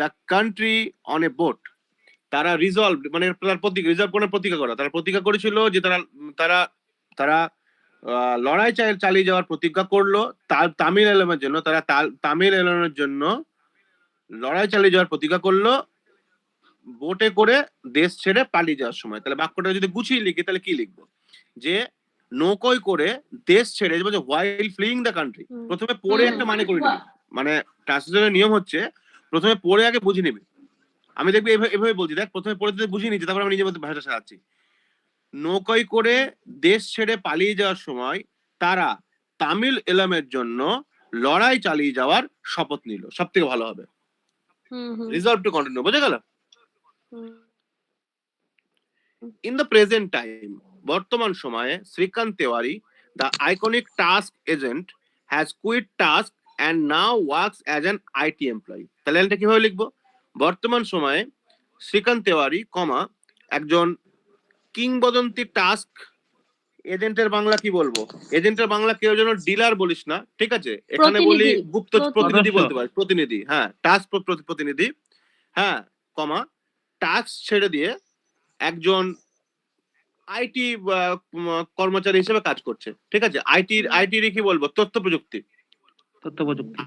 the country on a boat. তারা রিজলভ মানে তার প্রতিজ্ঞা, রিজলভ করে প্রতিজ্ঞা করা, তারা প্রতিজ্ঞা করেছিল যে তারা তারা তারা লড়াই চালিয়ে যাওয়ার প্রতিজ্ঞা করলো তামিল এলামের জন্য, তারা তামিল এলামের জন্য লড়াই চালিয়ে যাওয়ার প্রতিজ্ঞা করলো বোটে করে দেশ ছেড়ে পালিয়ে যাওয়ার সময়। তাহলে বাক্যটা যদি গুছিয়ে লিখি তাহলে কি লিখবো, যে নৌকোয় করে দেশ ছেড়ে, হোয়াইল ফ্লিইং দ্য কান্ট্রি। প্রথমে পড়ে একটা মানে করে নিবি, মানে ট্রান্সলেশনের নিয়ম হচ্ছে প্রথমে পড়ে আগে বুঝে নিবি। আমি দেখবি এভাবে বলছি, দেখ প্রথমে পড়ে বুঝিয়ে নিচ্ছি, তারপর আমি নিজের মধ্যে ভাষা সাজাচ্ছি। নৌকোয় করে দেশ ছেড়ে পালিয়ে যাওয়ার সময় তারা তামিল এলামের জন্য লড়াই চালিয়ে যাওয়ার শপথ নিল। সব থেকে ভালো হবে রিজলভ টু কন্টিনিউ, বোঝা গেল? ইন দ্য প্রেজেন্ট টাইম, বর্তমান সময়ে Srikant Tiwari, the iconic task agent, has quit task and now works as an IT employee. তাহলে এটা কিভাবে লিখবো? বর্তমান সময়ে শ্রীকান্ত তেওয়ারি, একজন কিংবদন্তি টাস্ক এজেন্টের বাংলা কি বলবো? এজেন্টের বাংলা কেউ যেন ডিলার বলিস না, ঠিক আছে? এখানে বলি গুপ্ত প্রতিনিধি বলতে পারিস, প্রতিনিধি। হ্যাঁ, টাস্ক প্রতিনিধি, হ্যাঁ, টাস্ক ছেড়ে দিয়ে একজন আইটি কর্মচারী হিসেবে কাজ করছে, ঠিক আছে? আইটির কি বলবো? তথ্য প্রযুক্তি।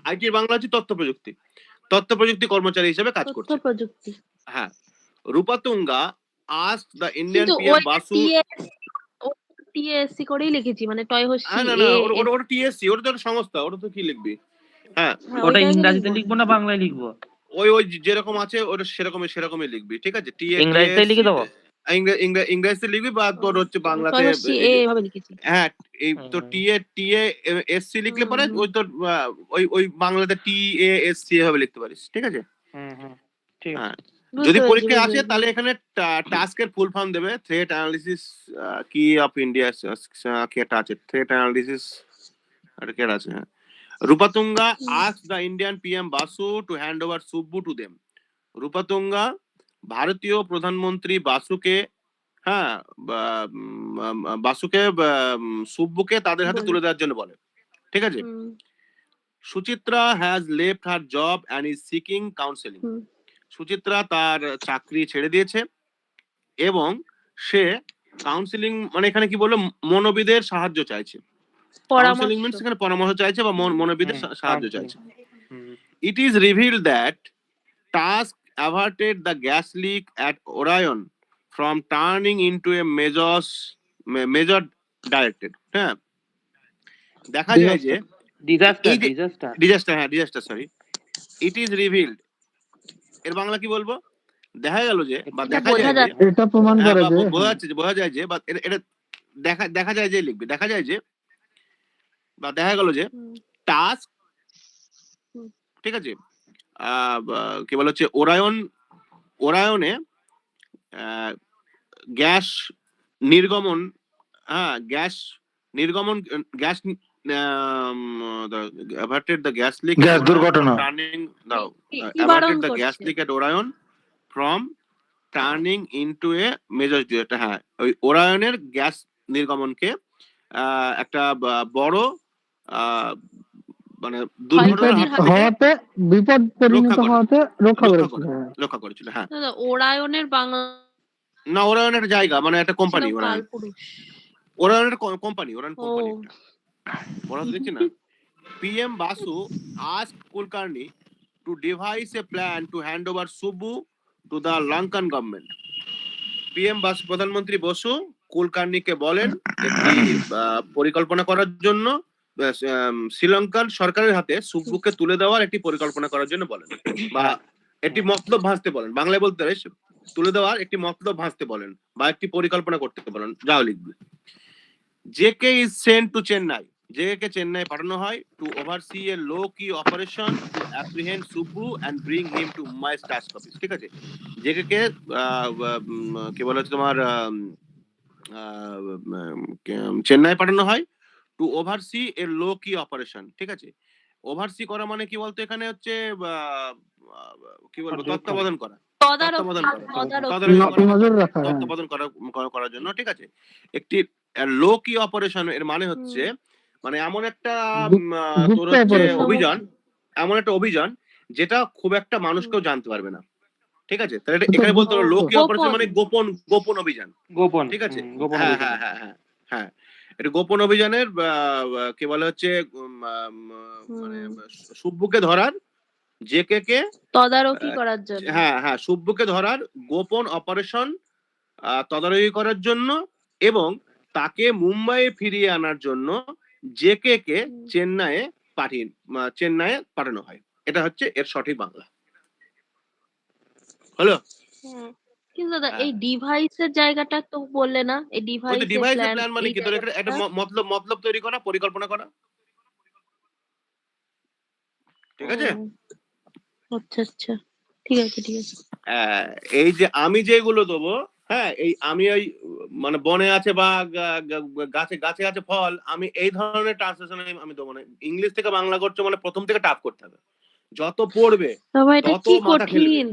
আইটির বাংলা হচ্ছে তথ্য প্রযুক্তি কর্মচারী হিসেবে কাজ করছে। হ্যাঁ, রূপাতুঙ্গা asked the Indian PM Basu, TSC করেই লিখেছি, মানে টয় হচ্ছে না ওটা টিএসসি, ওটা তো সংস্থা, ওটা তো কি লিখবি? হ্যাঁ, ওটা ইংরেজিতে লিখবো না বাংলায় লিখবো? ওই যেরকম আছে ওটা সেরকমই লিখবি, ঠিক আছে? ইংরেজিতে লিখে দেবো? ইংরেজিতে লিখবি বা তোর হচ্ছে বাংলাতে। হ্যাঁ, এই তো টিএসসি লিখলে পরে ওই তোর ওই বাংলাতে টিএসসি এভাবে লিখতে পারিস, ঠিক আছে? ঠিক আছে। হ্যাঁ, যদি পরীক্ষায় আসে তাহলে এখানে টাস্কের ফুল ফর্ম দেবে থ্রেট অ্যানালিসিস কি অফ ইন্ডিয়া, কি একটা আছে থ্রেট অ্যানালিসিস, আর কি আছে? হ্যাঁ, রূপাতুঙ্গা asked the Indian PM Basu to hand over Subbu to them. রূপাতুঙ্গা ভারতীয় প্রধানমন্ত্রী বাসুকে, হ্যাঁ, সুব্বুকে তাদের হাতে তুলে দেওয়ার জন্য বলে, ঠিক আছে? Suchitra has left her job and is seeking counselling. Suchitra তার চাকরি ছেড়ে দিয়েছে এবং সে কাউন্সিলিং, মানে এখানে কি বললো, মনোবিদের সাহায্য চাইছে। কাউন্সিলিং মিন্স এখানে পরামর্শ চাইছে বা মনোবিদের সাহায্য চাইছে। It is revealed that task averted the gas leak at Orion from turning into a major directed. হ্যাঁ, দেখা যায় যে disaster sorry, it is revealed এর বাংলা কি বলবো? দেখা গেল যে, বা দেখা যায় যে, এটা প্রমাণ করে যে, বোঝা যায় যে, বা এটা দেখা যায় যে লিখবি, দেখা যায় যে বা দেখা গেল যে টাস্ক, ঠিক আছে, কি বলা হচ্ছে, ওরায়নে গ্যাস নির্গমন, হ্যাঁ, gas averted the gas leak, gas দুর্ঘটনা, averted the gas leak at Orion from turning into a major director. হ্যাঁ, ওই ওরায়নের গ্যাস নির্গমনকে একটা বড় মানে হওয়াতে, বিপদ পরিণত হওয়াতে রক্ষা করেছিল। হ্যাঁ, ওরায়নের বাংলা না, ওরায়নের একটা জায়গা, মানে একটা কোম্পানি, ওরায়নের কোম্পানি, ওরা দেখছি না। PM Basu asked Kulkarni to devise a plan to hand over Subbu to the Lankan government. PM Basu, প্রধানমন্ত্রী বসু কুলকার্নিকে বলেন একটি পরিকল্পনা করার জন্য, শ্রীলঙ্কার সরকারের হাতে সুব্বুকে তুলে দেওয়ার একটি পরিকল্পনা করার জন্য বলেন, বা একটি মতলব ভাঁজতে বলেন, বাংলায় বলতে পারে তুলে দেওয়ার একটি মতলব ভাঁজতে বলেন বা একটি পরিকল্পনা করতে বলেন। যাও লিখবি, JK is sent to Chennai. JK কে চেন্নাই পাঠানো হয় to oversee a low key operation to apprehend Subbu and bring him to my task office, ঠিক আছে? JK কে কি বলা হচ্ছে তোমার চেন্নাই পাঠানো হয় to oversee a low key operation, ঠিক আছে? ওভারসি করা মানে কি বলতো, এখানে হচ্ছে কি বলবো, তত্ত্বাবধান করার জন্য, ঠিক আছে? একটি লো কি অপারেশন এর মানে হচ্ছে মানে এমন একটা তোর গুপ্ত হচ্ছে operation। অভিযান, এমন একটা অভিযান যেটা খুব একটা মানুষ কেউ জানতে পারবে না, ঠিক আছে? তাহলে এটা এখানে বলতে হবে লো কি গোপন। অপারেশন মানে গোপন গোপন অভিযান, গোপন, ঠিক আছে? গোপন হ্যাঁ অভিযান। হ্যাঁ হ্যাঁ হ্যাঁ হ্যাঁ, এটা গোপন অভিযানের কি বলে হচ্ছে মানে সুব্বুকে ধরার জেকে কে তদারকি করার জন্য। হ্যাঁ হ্যাঁ সুব্বুকে ধরার গোপন অপারেশন তদারকি করার জন্য এবং তাকে মুম্বাইয়ে ফিরিয়ে আনার জন্য জেকে কে চেন্নাইয়ে পাঠানো হয়। এটা হচ্ছে এর সঠিক বাংলা হলো। কিন্তু দাদা হ্যাঁ। এই ডিভাইসের জায়গাটা তো বললে না, এই ওই তো ডিভাইসের ডিভাইসের প্ল্যান প্ল্যান মানে এই কি তোর একটা জায়গাটা। মতলব তৈরি করা, পরিকল্পনা করা, ঠিক আছে? আচ্ছা আচ্ছা, ঠিক আছে ঠিক আছে। এই যে আমি যেগুলো দেবো, হ্যাঁ এই আমি ওই মানে বনে আছে বা গাছে গাছে আছে ফল, আমি এই ধরনের ট্রান্সলেশন আমি দেবো না। ইংলিশ থেকে বাংলা করছো মানে প্রথম থেকে টাফ করতে হবে, যত পড়বে বাবা এটা তত কি মাথা খেলবে। কঠিন।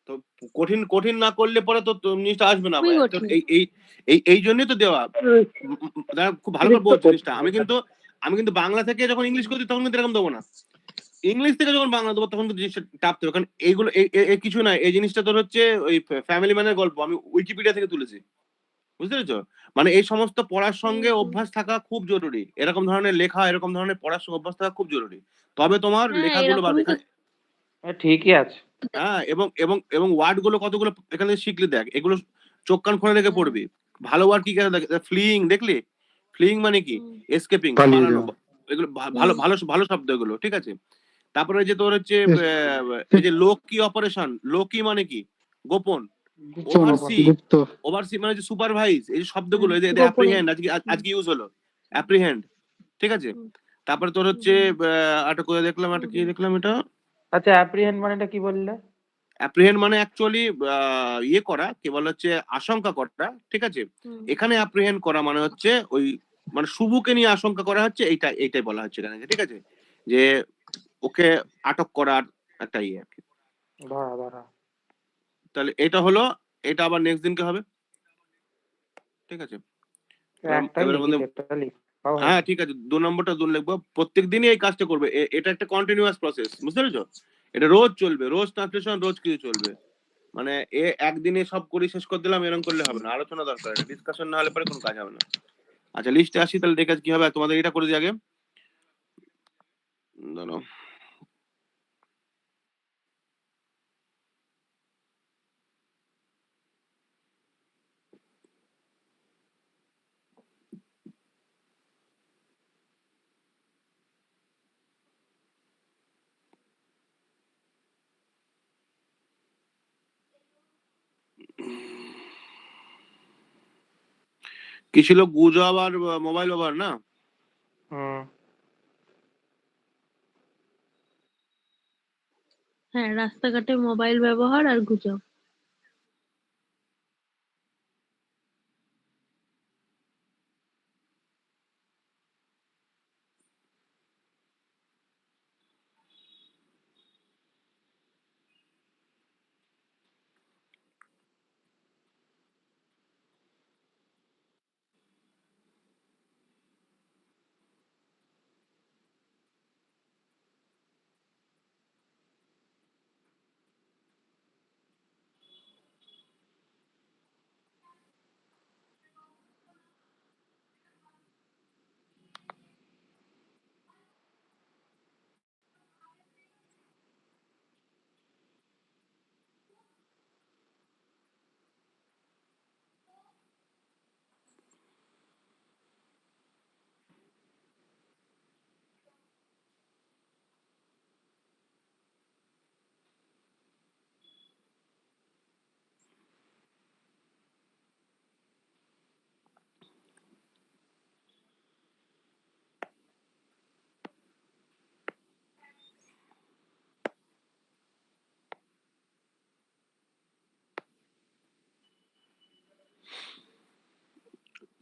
তো কঠিন কঠিন না করলে পরে তো জিনিসটা আসবে না। খুবই তো কঠিন। এই জন্যই তো দেওয়া। দাদা, খুব ভালো করে বলছি জিনিসটা। আমি কিন্তু বাংলা থেকে যখন ইংলিশ করছি তখন কিন্তু এরকম দেবো না, ইংলিশ থেকে যখন বাংলা দেবো তখন তো জিনিসটা টাপ দেবে। কারণ এইগুলো কিছু না, এই জিনিসটা তোর হচ্ছে ওই ফ্যামিলি ম্যানের গল্প আমি উইকিপিডিয়া থেকে তুলেছি, বুঝতে পেরেছো? মানে এই সমস্ত পড়ার সঙ্গে অভ্যাস থাকা খুব জরুরি, এরকম ধরনের লেখা এরকম ধরনের পড়ার সঙ্গে অভ্যাস থাকা খুব জরুরি, তবে তোমার হ্যাঁ, লেখাগুলো বাড়বে। এরকমই তো। ঠিকই আছে। হ্যাঁ, এবং এবং এবং ওয়ার্ড গুলো কতগুলো এখানে শিখলে দেখ, এগুলো চোখ কান খুলে রেখে পড়বি। ভালো ওয়ার্ড কি দেখ, ফ্লিইং দেখলি? ফ্লিইং মানে কি? এসকেপিং, পালিয়ে পালানো। যাওয়া। এগুলো ভালো ভালো ভালো শব্দ এগুলো, ঠিক আছে? তারপরে যে তোর হচ্ছে এই যে লো কি অপারেশন, লো কি মানে কি? গোপন। ওভারসি, গুপ্ত। ওভারসি মানে যে সুপারভাইজ, এই যে শব্দগুলো এই যে গোপনে। অ্যাপ্রিহেন্ড আজকে ইউজ হলো, অ্যাপ্রিহেন্ড, ঠিক আছে? তারপরে তোর হচ্ছে একটা কোথায় দেখলাম, একটা কি দেখলাম এটা, আচ্ছা, অ্যাপ্রিহেন্ড মানেটা কি বললে? অ্যাপ্রিহেন্ড মানে অ্যাকচুয়ালি ইয়ে করা, কি বলে হচ্ছে আশঙ্কা করা, ঠিক আছে? এখানে অ্যাপ্রিহেন্ড করা মানে হচ্ছে ওই মানে শুভকে নিয়ে আশঙ্কা করা হচ্ছে, এইটাই বলা হচ্ছে এখানে, ঠিক আছে? যে ওকে আটক করার একটা ইয়ে আর কি। ধরা। তাহলে এটা হলো, এটা আবার নেক্সট দিনকে হবে, ঠিক আছে? একটাই এবার লিখি, সেটা লিখাও হয়। হ্যাঁ ঠিক আছে, 2 নম্বরটা লিখবো। প্রত্যেক দিনই এই কাজটা করবে, এটা একটা কন্টিনিউয়াস প্রসেস, বুঝতে পেরেছো? এটা রোজ চলবে, রোজ ট্রান্সলেশন, রোজ কিছু চলবে। মানে একদিনে সব করে শেষ করে দিলাম এরকম করলে হবে না, আলোচনা দরকার, এটা ডিসকাশন না হলে পরে কোনো কাজ হবে না। আচ্ছা লিস্টে আসি, তাহলে দেখে কি হবে। তোমাদের এটা করে দিই আগে, দাঁড়াও। কি ছিল? গুজব আর মোবাইল ব্যবহার না? হ্যাঁ, রাস্তাঘাটে মোবাইল ব্যবহার আর গুজব।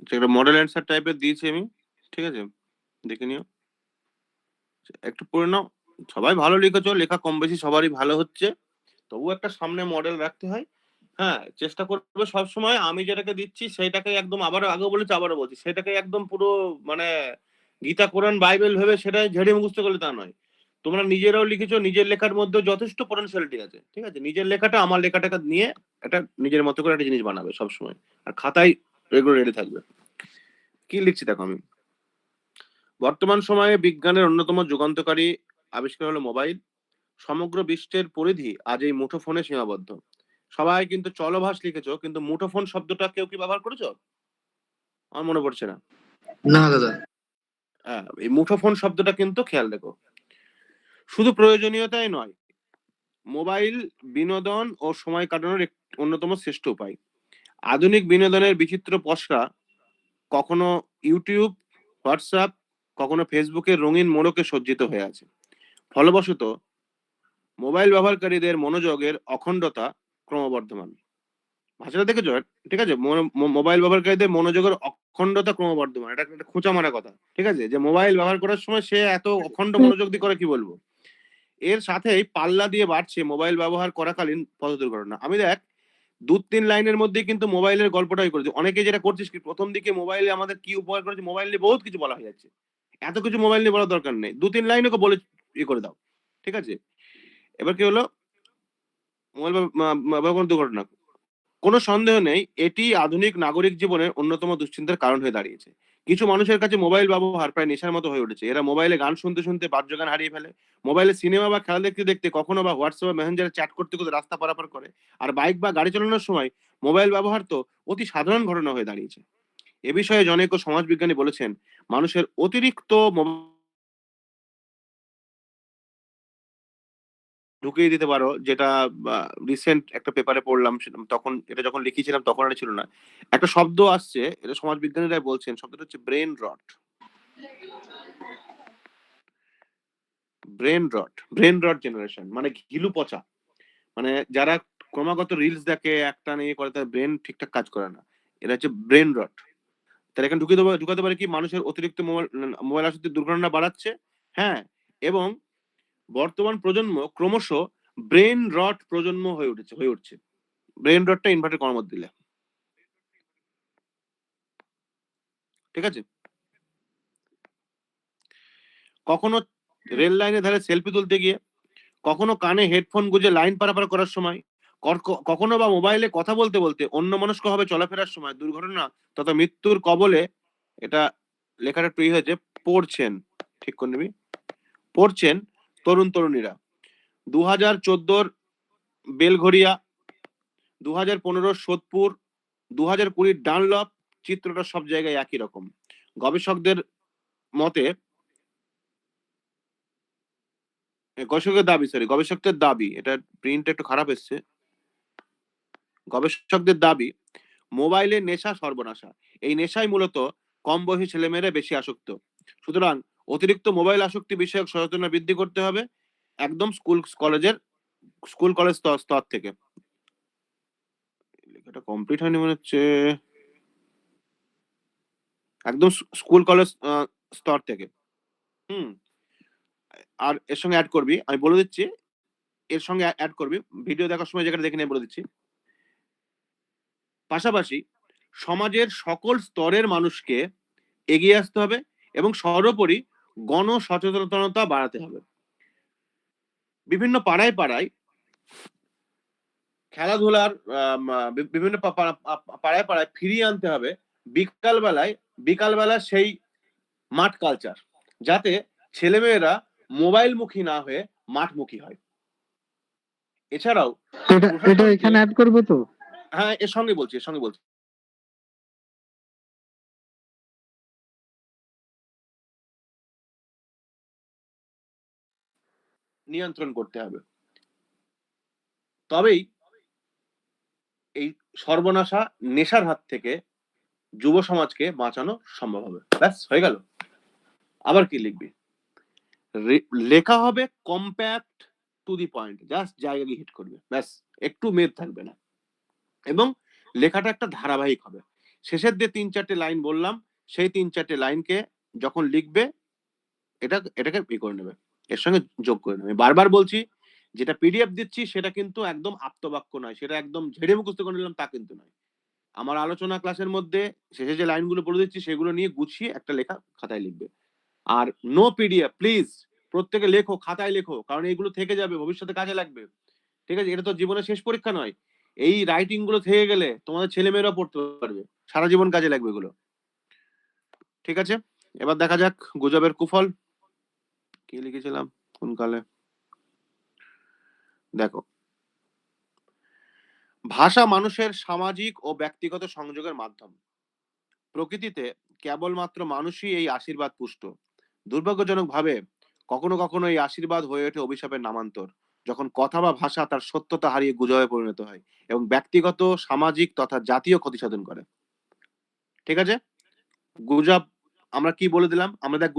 একটা মডেল অ্যান্সার টাইপের দিয়েছি আমি, ঠিক আছে? দেখে নিও, একটু পড়ে নাও। সবাই ভালো লিখেছো, লেখা কম বেশি সবারই ভালো হচ্ছে, তবু একটা সামনে মডেল রাখতে হয়। হ্যাঁ, চেষ্টা করবে সবসময় আমি যেটাকে দিচ্ছি সেইটাকে একদম, আবারও আগেও বলেছি আবারও বলছি, সেটাকে একদম পুরো মানে গীতা কোরআন বাইবেল ভেবে সেটাই ঝেড়ে মুখস্থ করলে তা নয়। তোমরা নিজেরাও লিখেছো, নিজের লেখার মধ্যে যথেষ্ট পটেনশিয়ালিটি আছে, ঠিক আছে? নিজের লেখাটা আমার লেখাটাকে নিয়ে একটা নিজের মতো করে একটা জিনিস বানাবে সবসময়, আর খাতায় এগুলো রেডি থাকবে। কি লিখছি দেখো আমি। বর্তমান সময়ে বিজ্ঞানের অন্যতম যুগান্তকারী আবিষ্কার হলো মোবাইল। সমগ্র বিশ্বের পরিধি আজ এই মুঠোফোনে সীমাবদ্ধ। সবাই কিন্তু চলভাস লিখেছো, কিন্তু মুঠোফোন শব্দটা কেউ কি ব্যবহার করেছো? আমার মনে পড়ছে না। না দাদা। হ্যাঁ, এই মুঠোফোন শব্দটা কিন্তু খেয়াল রেখো। শুধু প্রয়োজনীয়তাই নয়, মোবাইল বিনোদন ও সময় কাটানোর এক অন্যতম শ্রেষ্ঠ উপায়। আধুনিক বিনোদনের বিচিত্র পসরা কখনো ইউটিউব, হোয়াটসঅ্যাপ, কখনো ফেসবুকের রঙিন মোড়কে সজ্জিত হয়ে আছে। ফলবশত মোবাইল ব্যবহারকারীদের মনোযোগের অখণ্ডতা ক্রমবর্ধমান। ভাষাটা দেখেছো? ঠিক আছে, মোবাইল ব্যবহারকারীদের মনোযোগের অখণ্ডতা ক্রমবর্ধমান, এটা একটা খোঁচা মারা কথা, ঠিক আছে? যে মোবাইল ব্যবহার করার সময় সে এত অখণ্ড মনোযোগ দিয়ে করে, কি বলবো। এর সাথেই পাল্লা দিয়ে বাড়ছে মোবাইল ব্যবহার করাকালীন পথ দুর্ঘটনা। আমি দেখ 2-3 লাইনের মধ্যেই কিন্তু মোবাইলের গল্পটাই করেছি। অনেকে যেটা করছিস কি, প্রথম দিকে মোবাইলে আমাদের কি উপকার করেছে, মোবাইল নিয়ে বহুত কিছু বলা হয়ে যাচ্ছে। এত কিছু মোবাইল নিয়ে বলার দরকার নেই, 2-3 লাইন ওকে বলে করে দাও, ঠিক আছে? এবার কি হলো, মোবাইল ব্যবহার কোনো দুর্ঘটনা, কোনো সন্দেহ নেই এটি আধুনিক নাগরিক জীবনের অন্যতম দুশ্চিন্তার কারণ হয়ে দাঁড়িয়েছে। কিছু মানুষের কাছে মোবাইল ব্যবহার প্রায় নেশার মতো হয়ে উঠেছে। এরা মোবাইলে গান শুনতে শুনতে বাহ্য জ্ঞান হারিয়ে ফেলে, মোবাইলে সিনেমা বা খেলা দেখতে দেখতে, কখনো বা হোয়াটসঅ্যাপ মেসেঞ্জারে চ্যাট করতে করতে রাস্তা পারাপার করে। আর বাইক বা গাড়ি চালানোর সময় মোবাইল ব্যবহার তো অতি সাধারণ ঘটনা হয়ে দাঁড়িয়েছে। এ বিষয়ে জনৈক সমাজবিজ্ঞানী বলেছেন, মানুষের অতিরিক্ত ঢুকিয়ে দিতে পারো, যেটা রিসেন্ট একটা পেপারে পড়লাম, তখন এটা যখন লিখেছিলাম তখন এটা ছিল না। একটা শব্দ আসছে, এটা সমাজ বিজ্ঞানীরা বলছেন, শব্দটা হচ্ছে ব্রেন রট। ব্রেন রট জেনারেশন মানে ঘিলু পচা, মানে যারা ক্রমাগত রিলস দেখে, একটা নিয়ে করে, তার ব্রেন ঠিকঠাক কাজ করে না, এটা হচ্ছে ব্রেন রট। তার এখানে ঢুকাতে পারে কি, মানুষের অতিরিক্ত মোবাইল আসক্তির দুর্ঘটনা বাড়াচ্ছে। হ্যাঁ, এবং বর্তমান প্রজন্ম ক্রমশ ব্রেন রট প্রজন্ম হয়ে উঠছে। ব্রেন রটটা ইনভার্টেড করার মধ্যে দিলে, ঠিক আছে? কখনো রেল লাইনের ধারে সেলফি তুলতে গিয়ে, কখনো কানে হেডফোন গুঁজে লাইন পারাপার করার সময়, কখনো বা মোবাইলে কথা বলতে বলতে অন্যমনস্ক ভাবে চলাফেরার সময় দুর্ঘটনা তথা মৃত্যুর কবলে, এটা লেখাটা টুই হয়েছে, পড়ছেন, ঠিক করে নিবি, পড়ছেন তরুণ তরুণীরা। 2014 বেলঘরিয়া, 2015 সোদপুর, 2020 ডানলপ, চিত্রটা সব জায়গায় একই রকম। গবেষকদের মতে, গবেষকদের দাবি, এটা প্রিন্ট একটু খারাপ এসছে। গবেষকদের দাবি, মোবাইলের নেশা সর্বনাশা। এই নেশায় মূলত কম বয়সী ছেলেমেয়েরা বেশি আসক্ত। সুতরাং অতিরিক্ত মোবাইল আসক্তি বিষয়ক সচেতনতা বৃদ্ধি করতে হবে একদম স্কুল কলেজ স্তর থেকে। এটা কমপ্লিট হয়নি মনে হচ্ছে, একদম স্কুল কলেজ স্তর থেকে। আর এর সঙ্গে অ্যাড করবি, আমি বলে দিচ্ছি, এর সঙ্গে অ্যাড করবি, ভিডিও দেখার সময় যেখানে দেখে নিয়ে বলে দিচ্ছি। পাশাপাশি সমাজের সকল স্তরের মানুষকে এগিয়ে আসতে হবে এবং সর্বোপরি গণ সচেতনতা বাড়াতে হবে। বিভিন্ন পাড়ায় পাড়ায় খেলাধুলার বিভিন্ন পাড়ায় পাড়ায় ফিরিয়ে আনতে হবে বিকালবেলা সেই মাঠ কালচার, যাতে ছেলেমেয়েরা মোবাইলমুখী না হয়ে মাঠমুখী হয়। এছাড়াও এটা এখানে অ্যাড করবে তো? হ্যাঁ, এর সঙ্গে বলছি নিয়ন্ত্রণ করতে হবে, তবেই এই সর্বনাশা নেশার হাত থেকে যুব সমাজকে বাঁচানো সম্ভব হবে। ব্যাস, হয়ে গেল। আবার কি লিখবি, লেখা হবে compact to the point, just জায়গা গিয়ে হিট করবে, ব্যাস, একটু মেদ থাকবে না, এবং লেখাটা একটা ধারাবাহিক হবে। শেষের দিয়ে 3-4টে লাইন বললাম, সেই 3-4টে লাইনকে যখন লিখবে এটাকে করে নেবে, এর সঙ্গে যোগ করে নেবে। বারবার বলছি, যেটা পিডিএফ দিচ্ছি সেটা কিন্তু একদম আপ্তবাক্য নয়, সেটা একদম ঝেড়ে মুখস্থ করে নিলাম তা কিন্তু নয়। আমার আলোচনা ক্লাসের মধ্যে শেষে যে লাইনগুলো বলে দিচ্ছি সেগুলো নিয়ে গুছিয়ে একটা লেখা খাতায় লিখবে। আর নো পিডিএফ প্লিজ, প্রত্যেকে লেখো, খাতায় লেখো, কারণ এইগুলো থেকে যাবে, ভবিষ্যতে কাজে লাগবে। ঠিক আছে, এটা তো জীবনের শেষ পরীক্ষা নয়। এই রাইটিং গুলো থেকে গেলে তোমাদের ছেলেমেয়েরা পড়তে পারবে, সারা জীবন কাজে লাগবে এগুলো। ঠিক আছে, এবার দেখা যাক গুজবের কুফল কি লিখেছিলাম কোন কালে। দেখো, ভাষা মানুষের সামাজিক ও ব্যক্তিগত সংযোগের মাধ্যম। প্রকৃতিতে কেবলমাত্র মানুষই এই আশীর্বাদ পুষ্ট। দুর্ভাগ্যজনকভাবে কখনো কখনো এই আশীর্বাদ হয়ে ওঠে অভিশাপের নামান্তর, যখন কথা বা ভাষা তার সত্যতা হারিয়ে গুজবে পরিণত হয় এবং ব্যক্তিগত, সামাজিক তথা জাতীয় ক্ষতি সাধন করে। ঠিক আছে, গুজব আমরা কি বলে দিলাম, আমরা দেখ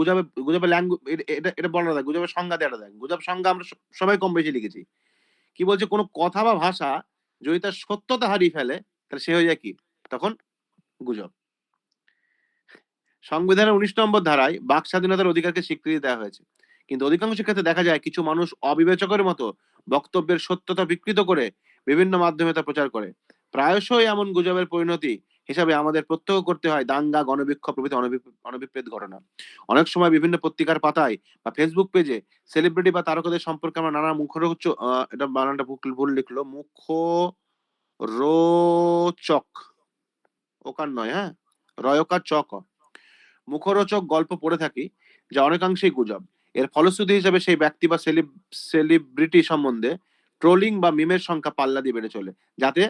গুজবের ল্যাঙ্গুয়েজ, এটা বলা দেখ, গুজবের সংজ্ঞা দেওয়া দেখ। গুজব সংজ্ঞা আমরা সবাই কম বেশি লিখেছি। কি বলছে, কোনো কথা বা ভাষা যদি তার সত্যতা হারিয়ে ফেলে তাহলে সে হয়ে যায় কি, তখন গুজব। সংবিধানের 19 নম্বর ধারায় বাক স্বাধীনতার অধিকারকে স্বীকৃতি দেওয়া হয়েছে, কিন্তু অধিকাংশ ক্ষেত্রে দেখা যায় কিছু মানুষ অবিবেচকের মতো বক্তব্যের সত্যতা বিকৃত করে বিভিন্ন মাধ্যমে তা প্রচার করে। প্রায়শই এমন গুজবের পরিণতি হিসাবে আমাদের প্রত্যক্ষ করতে হয় দাঙ্গা, গণবিক্ষোভ প্রভৃতি অনভিপ্রেত ঘটনা। অনেক সময় বিভিন্ন পত্রিকার পাতায় বা ফেসবুক পেজে সেলিব্রিটি বা তারকাদের সম্পর্কে আমরা নানা মুখরোচ, এটা বানানটা ভুল লিখলো, মুখরোচক, ওকার নয়, হ্যাঁ, রয়কার চক, মুখরোচক গল্প পড়ে থাকি, যা অনেকাংশেই গুজব। এর ফলশ্রুতি হিসেবে সেই ব্যক্তি বা সেলিব্রিটি সম্বন্ধে ট্রোলিং বা মিমের সংখ্যা পাল্লা দিয়ে বেড়ে চলে, যাতে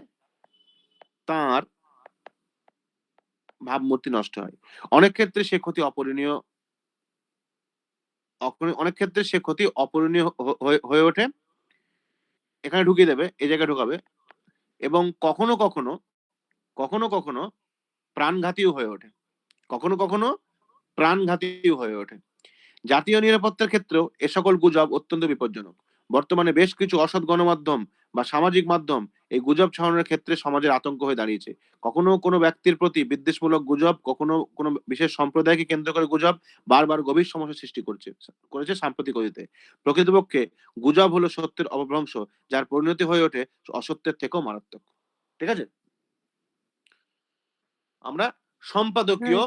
তার ভাবমূর্তি নষ্ট হয়। অনেক ক্ষেত্রে সে ক্ষতি অপূরণীয় হয়ে ওঠে। এখানে ঢুকিয়ে দেবে, এই জায়গায় ঢুকাবে, এবং কখনো কখনো প্রাণঘাতীও হয়ে ওঠে। জাতীয় নিরাপত্তার ক্ষেত্রেও এ সকল গুজব অত্যন্ত বিপজ্জনক। বর্তমানে বেশ কিছু অসৎ গণমাধ্যম বা সামাজিক মাধ্যম এই গুজব ছড়ানোর ক্ষেত্রে সমাজের আতঙ্ক হয়ে দাঁড়িয়েছে। কখনো কোনো ব্যক্তির প্রতি বিদ্বেষমূলক গুজব, কখনো কোনো বিশেষ সম্প্রদায়কে কেন্দ্র করে গুজব বারবার গভীর সমস্যা সৃষ্টি করেছে সাম্প্রতিক অতীতে। প্রকৃতপক্ষে গুজব হলো সত্যের অপভ্রংশ, যার পরিণতি হয়ে ওঠে অসত্যের থেকেও মারাত্মক। ঠিক আছে, আমরা সম্পাদকীয়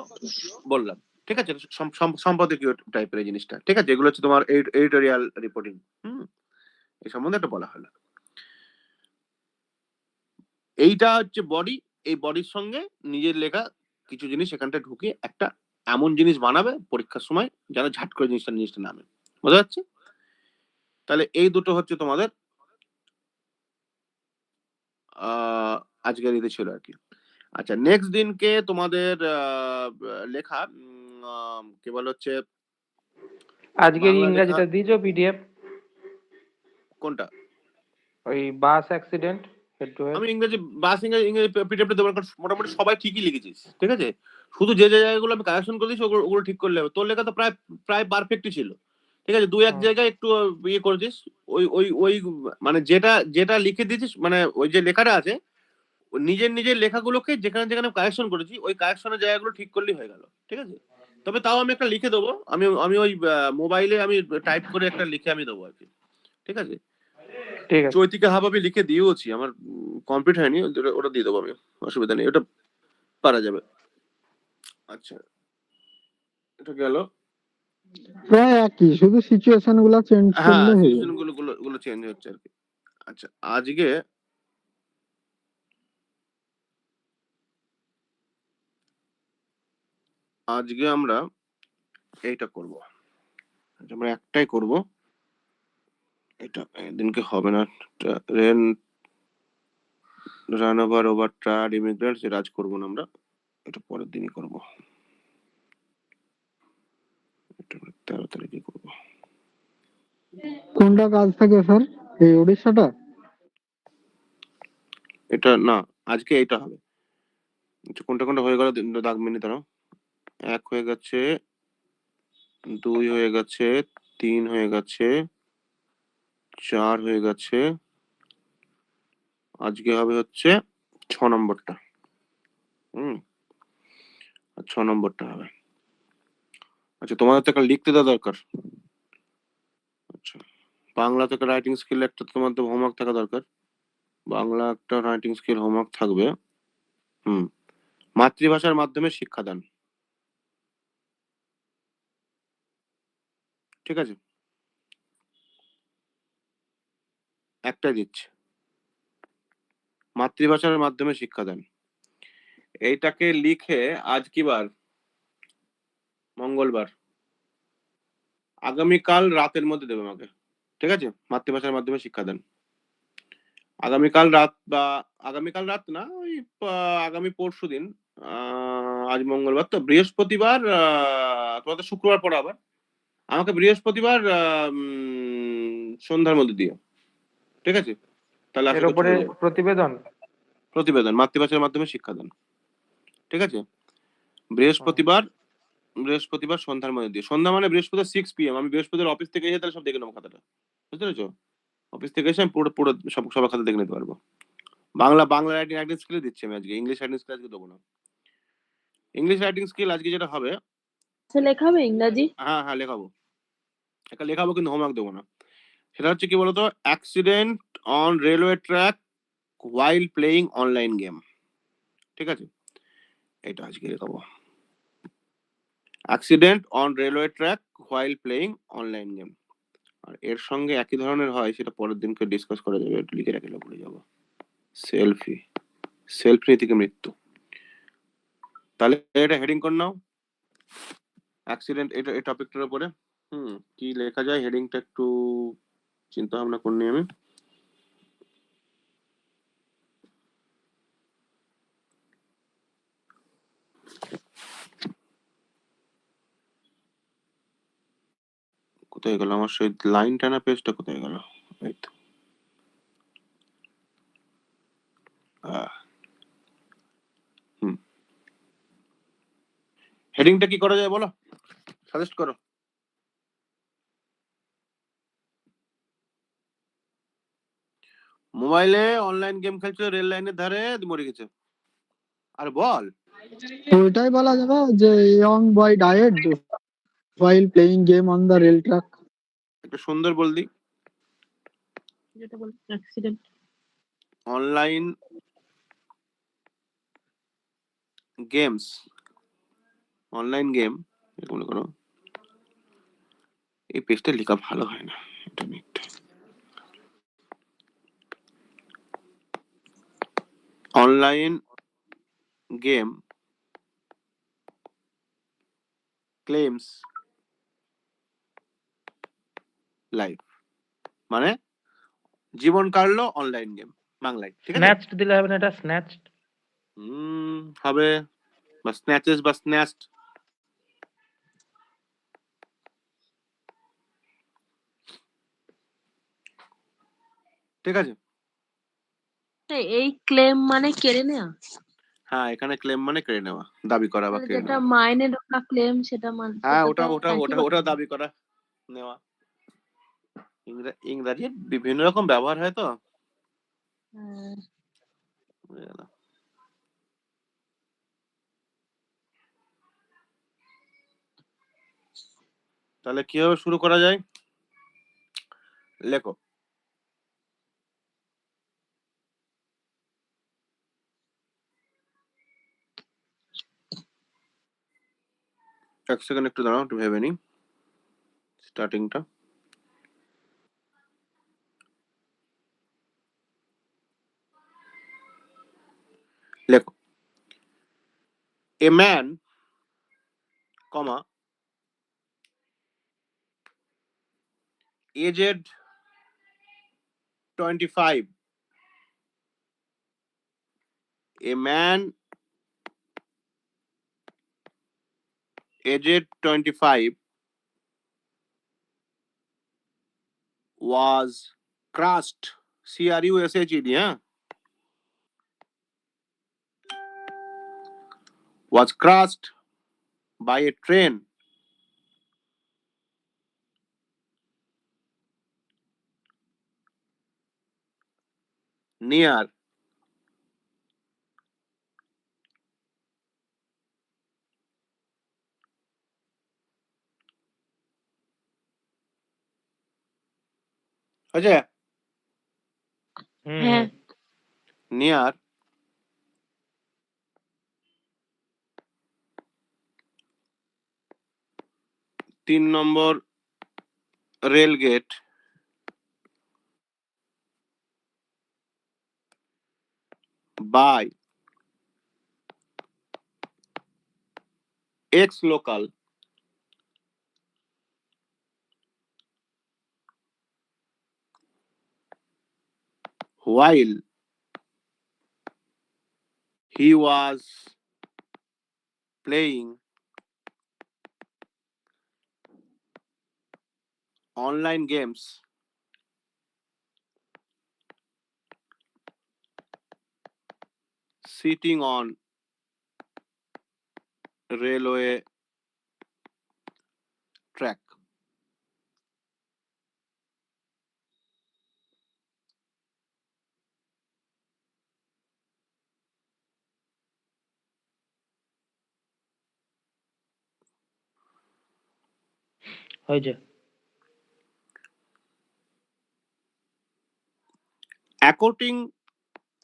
বললাম। ঠিক আছে, সম্পাদকীয় টাইপের এই জিনিসটা। ঠিক আছে, এগুলো হচ্ছে তোমার এডিটোরিয়াল রিপোর্টিং। এই সম্বন্ধে একটা বলা হলো। এইটা হচ্ছে বডি, এই বডির সঙ্গে নিজের লেখা কিছু জিনিস এখানটা ঢুকে একটা এমন জিনিস বানাবে পরীক্ষার সময় যেন ঝাট করে জিনিসটা নামে। বোঝা যাচ্ছে? তাহলে এই দুটো হচ্ছে তোমাদের আজকের ইতে ছিল আর কি। আচ্ছা, নেক্সট দিনকে তোমাদের লেখা কেবল হচ্ছে আজকের বাংলা লেখা। ইংরাজিটা দিয়েছো পিডিএফ? কোনটা? ওই bus accident head to head. আমি ইংরেজি পিডিএফটা দেবো, কারণ মোটামুটি সবাই ঠিকই লিখেছিস। ঠিক আছে, শুধু যে জায়গাগুলো আমি কারেকশন করে দিয়েছি ওগুলো ঠিক করলে হবে। তোর লেখা তো প্রায় পারফেক্টই ছিল। ঠিক আছে, দুই এক জায়গায় একটু ইয়ে করেছিস। ওই মানে যেটা লিখে দিয়েছিস, মানে ওই যে লেখাটা আছে, নিজের লেখাগুলোকে যেখানে যেখানে কারেকশন করেছি ওই কারেকশনের জায়গাগুলো ঠিক করলেই হয়ে গেল। ঠিক আছে, তবে তাও আমি একটা লিখে দেবো, আমি ওই মোবাইলে আমি টাইপ করে একটা লিখে আমি দেবো আর কি। ঠিক আছে, ঠিক আছে, চৈতিকা হাব আমি লিখে দিয়েওছি, আমার কমপ্লিট হয়নি, ওটা দিয়ে দেবো আমি, অসুবিধা নেই, ওটা পারা যাবে। আচ্ছা, এটা গেল। প্রায় একই, শুধু সিচুয়েশন গুলা চেঞ্জ হ্যাঁ, করলে হয়ে সিচুয়েশন যাবে। গুলো চেঞ্জ হচ্ছে আর কি। আচ্ছা, আজকে আমরা এইটা করব, আমরা একটাই করব, এটা এদিনকে হবে না। রান ওভার ট্রায়াড ইমিগ্রেন্টস, এটা আজ করবো না আমরা, এটা পরের দিনই করবো, এটা 13 তারিখে করবো। কোনটা কাজ থাকে স্যার, এই ওড়িশাটা? এটা না, আজকে এইটা হবে। আচ্ছা, কোনটা হয়ে গেল দাগ মিনিট দাঁড়াও। 1 হয়ে গেছে, 2 হয়ে গেছে, 3 হয়ে গেছে, 4 হয়ে গেছে, আজকে হবে হচ্ছে 6 নম্বরটা। 6 নম্বরটা হবে। আচ্ছা, তোমাদের তো একটা লিখতে দেওয়া দরকার। আচ্ছা, বাংলা থেকে রাইটিং স্কিল একটা তোমাদের হোমওয়ার্ক থাকা দরকার। বাংলা একটা রাইটিং স্কিল হোমওয়ার্ক থাকবে। মাতৃভাষার মাধ্যমে শিক্ষাদান, ঠিক আছে, একটাই দিচ্ছে, মাতৃভাষার মাধ্যমে শিক্ষাদান। এইটাকে লিখে, আজ কি বার? মঙ্গলবার। আগামীকাল রাতের মধ্যে দেবে আমাকে, ঠিক আছে? মাতৃভাষার মাধ্যমে শিক্ষাদান আগামীকাল রাত, বা আগামীকাল রাত না, ওই আগামী পরশু দিন। আজ মঙ্গলবার তো, বৃহস্পতিবার, তোমাদের শুক্রবার পরে আবার আমাকে বৃহস্পতিবার সন্ধ্যার মধ্যে দিও, ঠিক আছে? তাহলে আশা এর করছি উপরে হয়ে যাবে। প্রতিবেদন। প্রতিবেদন মাতৃভাষার মাধ্যমে শিক্ষাদান, ঠিক আছে? বৃহস্পতিবার সন্ধ্যার মধ্যে দিও। সন্ধ্যা মানে বৃহস্পতিবার 6 PM। আমি বৃহস্পতিবার অফিস থেকে এসে তাহলে সব দেখে নেবো খাতাটা, বুঝতে পেরেছো? অফিস থেকে এসে আমি পুরো পুরো সবার খাতা দেখে নিতে পারবো। বাংলা রাইটিং স্কিল দিচ্ছি আমি আজকে, ইংলিশ রাইটিং স্কিল আজকে দেবো না। ইংলিশ রাইটিং স্কিল আজকে যেটা হবে, সে লেখাবে ইংরাজি? হ্যাঁ লেখাবো, একটা লেখাবো, কিন্তু হোমওয়ার্ক দেবো না। সেটা হচ্ছে কি বলতো, accident on railway track while playing online game, ঠিক আছে? এটা আজকে লেখাবো, accident on railway track while playing online game. আর এর সঙ্গে একই ধরনের হয়, সেটা পরের দিনকে ডিসকাস করা যাবে, একটু লিখে রাখলে ভুলে যাবো। সেলফি থেকে মৃত্যু। তাহলে এটা হেডিং করে নাও, অ্যাক্সিডেন্ট, এটা এই টপিকটার উপরে। কি লেখা যায় হেডিংটা একটু চিন্তা ভাবনা করনি আমি। কোথায় গেল আমার সেই লাইন টানা পেজটা, কোথায় গেল? এই তো। হেডিংটা কি করা যায় বলো, সাজেস্ট করো। মোবাইলে অনলাইন গেম খেলছে, রেল লাইনের ধারে মরে গেছে। আর বল, ওইটাই বলা যাবে যে young boy died while playing game on the rail track. একটা সুন্দর বলদি, যেটা বল accident. Online games, online game, মনে করো। এই পেজটা লেখা ভালো হয় না, এটা net. Online game claims life, মানে জীবন কাটলো অনলাইন গেম বাংলায়, ঠিক আছে? স্ন্যাচড দিলে হবে না, এটা স্ন্যাচড। হবে, বা স্ন্যাচেস বা স্ন্যাচড, ঠিক আছে? এই ক্লেম মানে কেড়ে নেওয়া? হ্যাঁ, এখানে ক্লেম মানে কেড়ে নেওয়া, দাবি করা বা তাহলে কেড়ে যেটা নেওয়া। মাইনে ঢোকা ক্লেম সেটা মানে হ্যাঁ, সেটা ওটা তো ওটা একই ওটা কথা। ওটা দাবি করা, নেওয়া। ইংরাজির বিভিন্ন রকম ব্যবহার হয় তো, হ্যাঁ। বুঝে গেল। তাহলে কিভাবে শুরু করা যায়, লেখো। এক সেকেন্ড একটু দাঁড়াও, একটু ভেবে নি স্টার্টিংটা। লেখো, a man, comma, aged 25, a man aged 25 was crushed, crushed, yeah, was crushed by a train near হয়েছে? হ্যাঁ নিয়ার 3 নম্বর rail gate by ex local while he was playing online games sitting on railway track. হয়েছে।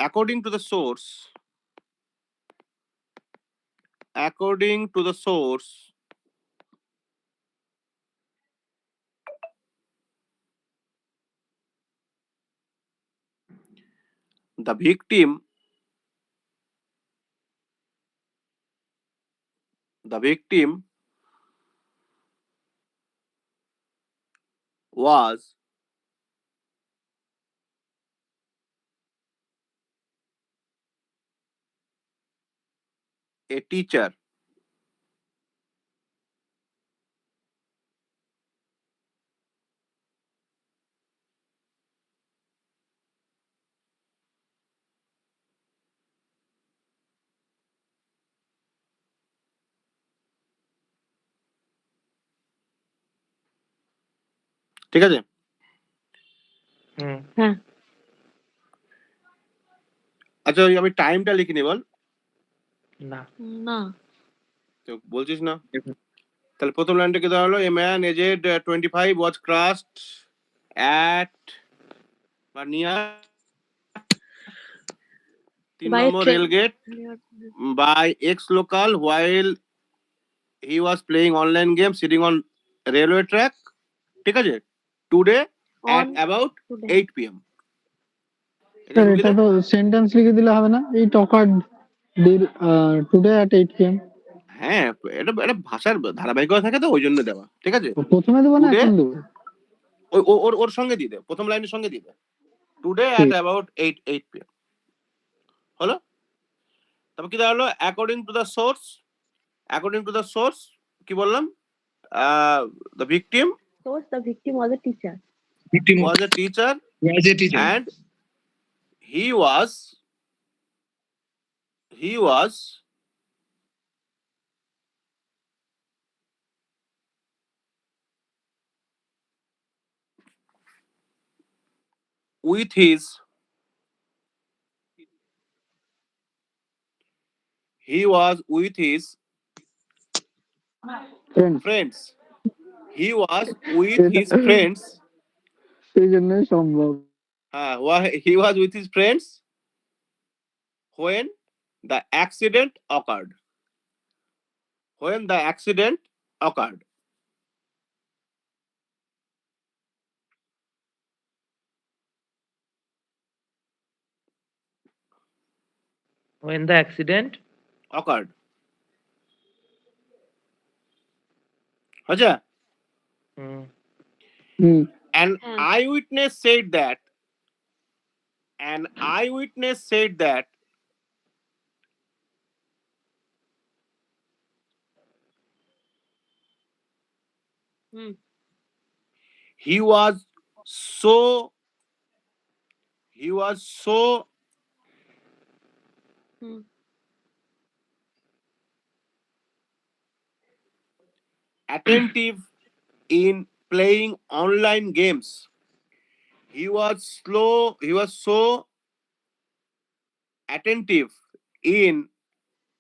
According to the source, the victim was a teacher ঠিক আছে? হুম হ্যাঁ আচ্ছা ওই আমি টাইমটা লিখিনি বল, না না তো বলছিস না। তাহলে প্রথম লাইনটা কি দেওয়া হলো? A man aged 25 was crushed at বা near 3 By a number train. Rail gate by ex local while he was playing online game sitting on railway track. ঠিক আছে? Today On at about today. 8 PM। Sir এটা তো সেন্টেন্স লিখে দিলে হবে না? এই টকার টুডে অ্যাট 8 PM। হ্যাঁ, এটা এটা ভাষার ধারাবাহিকতা থাকে তো ওই জন্য দেওয়া। ঠিক আছে? প্রথমে দেবো না Today? এখন দেবো? ওই ওর ওর সঙ্গে দিয়ে দে, প্রথম লাইনের সঙ্গে দিয়ে দে। টুডে ঠিক। অ্যাট অ্যাবাউট 8 PM হলো। তারপর কি দেওয়া হলো? অ্যাকর্ডিং টু দ্য সোর্স কি বললাম? The victim Source, the victim was a teacher. Victim was a teacher was a teacher. and he was with his Friends, friends. He was with এটা his friends. সেই জন্যই সম্ভব। He was with his friends when the accident occurred. When the accident occurred. when the accident Occurred. আচ্ছা, হুম হুম an হ্যাঁ eyewitness said that hmm he was so hmm attentive in playing online games. He was so attentive in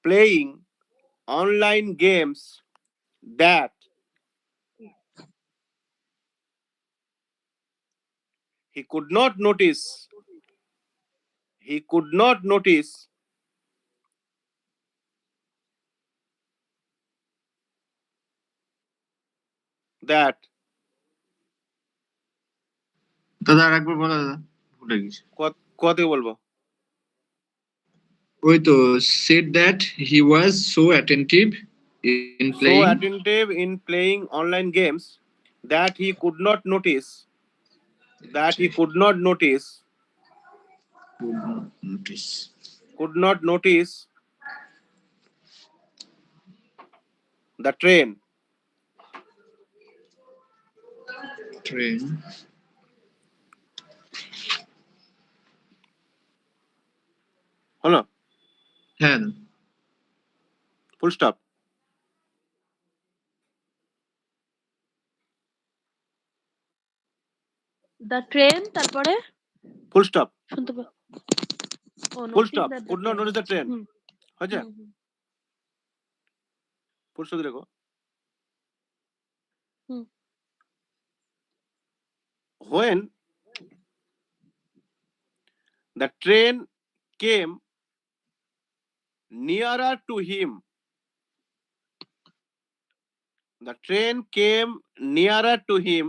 playing online games that he could not notice that দাদা আরেকবার বলো দাদা, ভুলে গেছি। কোথা থেকে বলবো? ওই তো said that he was so attentive in So playing. attentive in playing online games that he could not notice Could not notice. the train Train. হলো, হ্যাঁ full stop. দ্য ট্রেন, তারপরে full stop. শুনতে পা ও Full noting stop. that the Could not train, notice the train. হুম, হয়েছে? হুম, হুম, full stop দিয়ে রেখো। হুম। When the train came nearer to him, the train came nearer to him,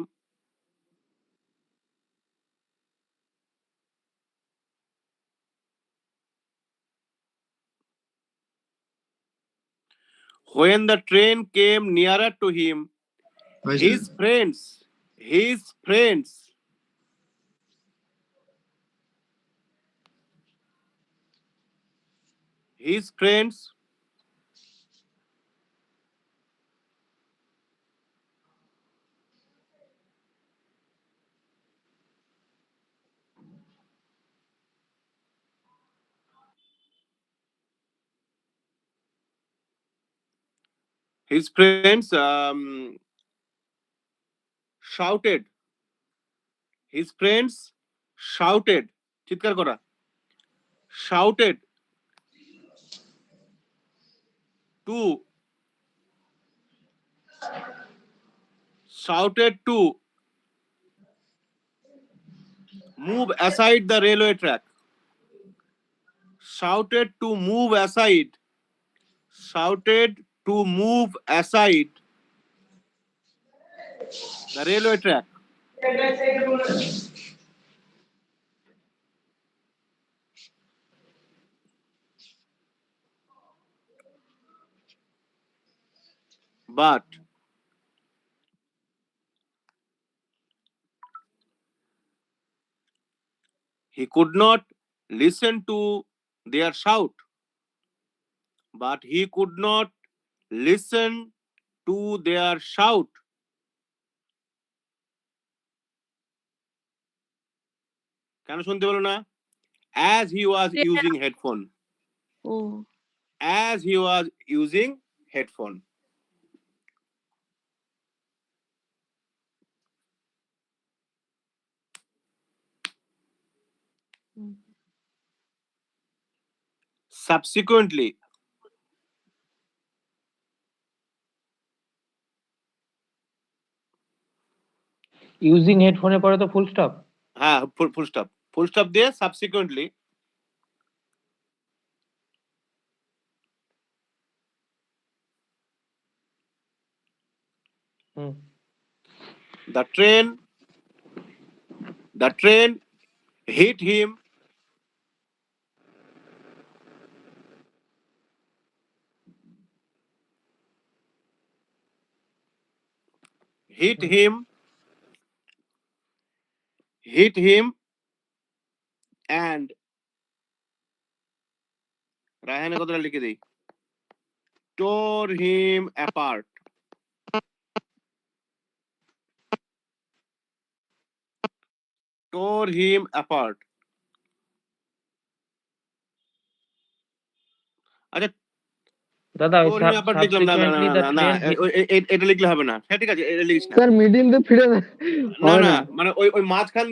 when the train came nearer to him, his friends shouted, his friends shouted, চিৎকার করা, shouted to move aside the railway track, shouted to move aside the railway track. But he could not listen to their shout. কেন শুনতে পেল না? As he was using headphone. ও হুম। Subsequently, ইউজিং হেডফোনের পরে তো ফুল স্টপ। হ্যাঁ, ফুল স্টপ দিয়ে subsequently হুম। the train hit him and রায়হানের কথাটা লিখে দেই, tore him apart. আচ্ছা, দাদা ওই tore him apart লিখলাম না, সাবসিকুয়েন্টলি দ্য ট্রেন এটা লিখলে হবে না। হ্যাঁ ঠিক আছে, এটা লিখিস না। স্যার মিডিল দিয়ে ফিরে না হয় না, না, মানে ওই মাঝখান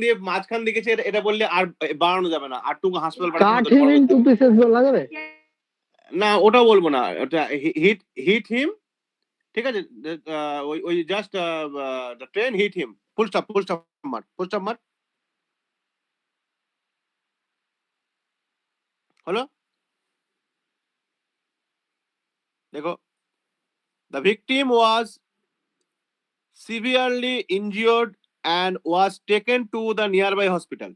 দিয়ে গেছে, এটা বললে আর বাড়ানো যাবে না, আর টুকু হাসপাতাল কাট হিম ইন টু পিসেস বলা যাবে? না, ওটাও বলবো না, ওটা হিট হিম, ঠিক আছে, ওই just the train hit him, full stop মার। হলো? দেখো, the victim was severely injured and was taken to the nearby hospital.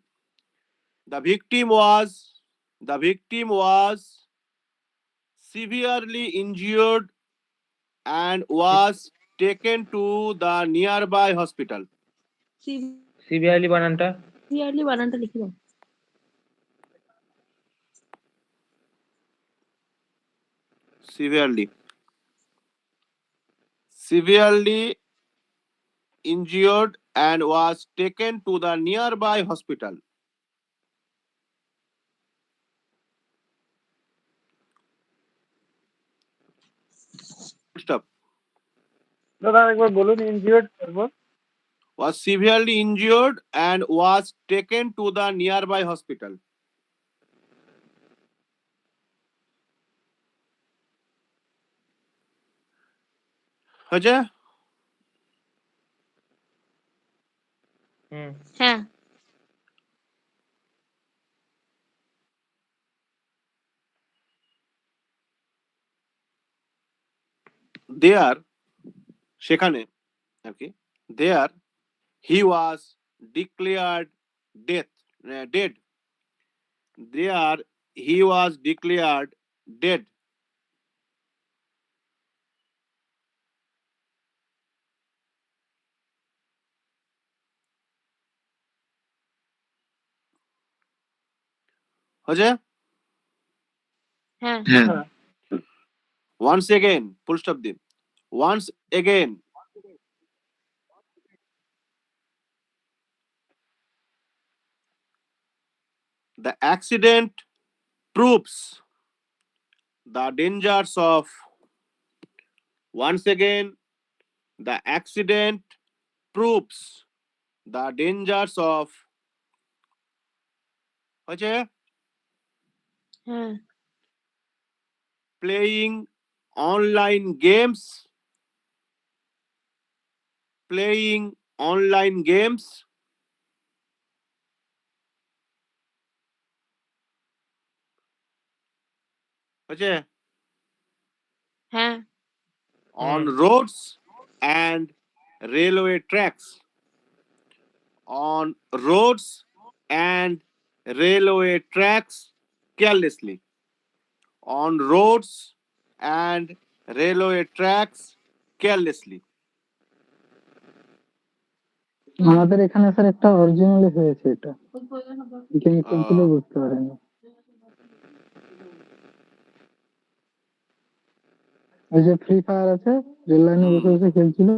The victim was severely injured and was taken to the nearby hospital. Severely বানানটা সিভিয়ারলি বানানটা লিখে দাও। Severely injured and was taken to the nearby hospital. Stop. দাদা একবার বলুন ইনজিওর্ড তারপর Was severely injured and was taken to the nearby hospital. হয়েছে? হুম হ্যাঁ There, সেখানে আর কি, there he was declared dead. There he was declared dead. হয়েছে? হ্যাঁ হ্যাঁ Once again, full stop দিন। Once again, the accident proves the dangers of, once again, the accident proves the dangers of, হয়েছে? হ্যাঁ Playing online games, playing online games, হয়েছে? হ্যাঁ On roads and railway tracks, on roads and railway tracks carelessly, on roads and railway tracks carelessly. আমাদের এখানে স্যার একটা অরিজিনালি হয়েছে এটা, এখানে কম্পিউটার বুঝতে পারেনি। ওই যে ফ্রি ফায়ার আছে, রেল লাইনে বসে বসে খেলছিল,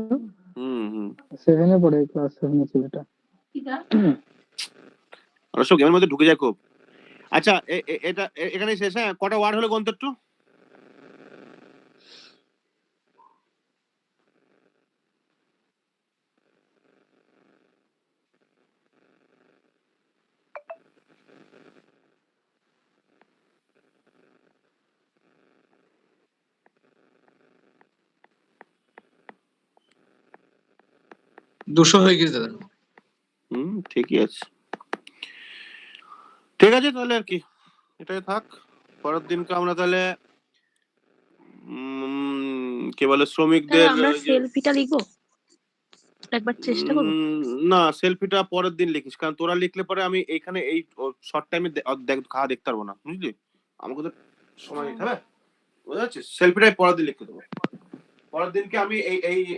হুম 7 পড়ে, ক্লাস 7 ছেলেটা। ওরা সব গেমের মধ্যে ঢুকে যায় খুব। আচ্ছা, এটা এখানে শেষ। হ্যাঁ, কটা ওয়ার্ড হলো গন্তব্য? দুশো হয়ে গেছে দাদা। ঠিকই আছে, ঠিক আছে তাহলে আর কি, এটাই থাক। পরের দিনকে আমরা তাহলে কি বলে শ্রমিকদের আমরা সেলফিটা লিখবো, একবার চেষ্টা করবো। না, সেলফিটা পরের দিন লিখিস, কারণ তোরা লিখলে পরে আমি এইখানে এই শর্ট টাইমে খাওয়া দেখতে পারবো না, বুঝলি? আমাকে তো সময় দিতে হবে, বুঝতে পারছিস? সেলফিটাই পরের দিন লিখতে দেবো। পরের দিনকে আমি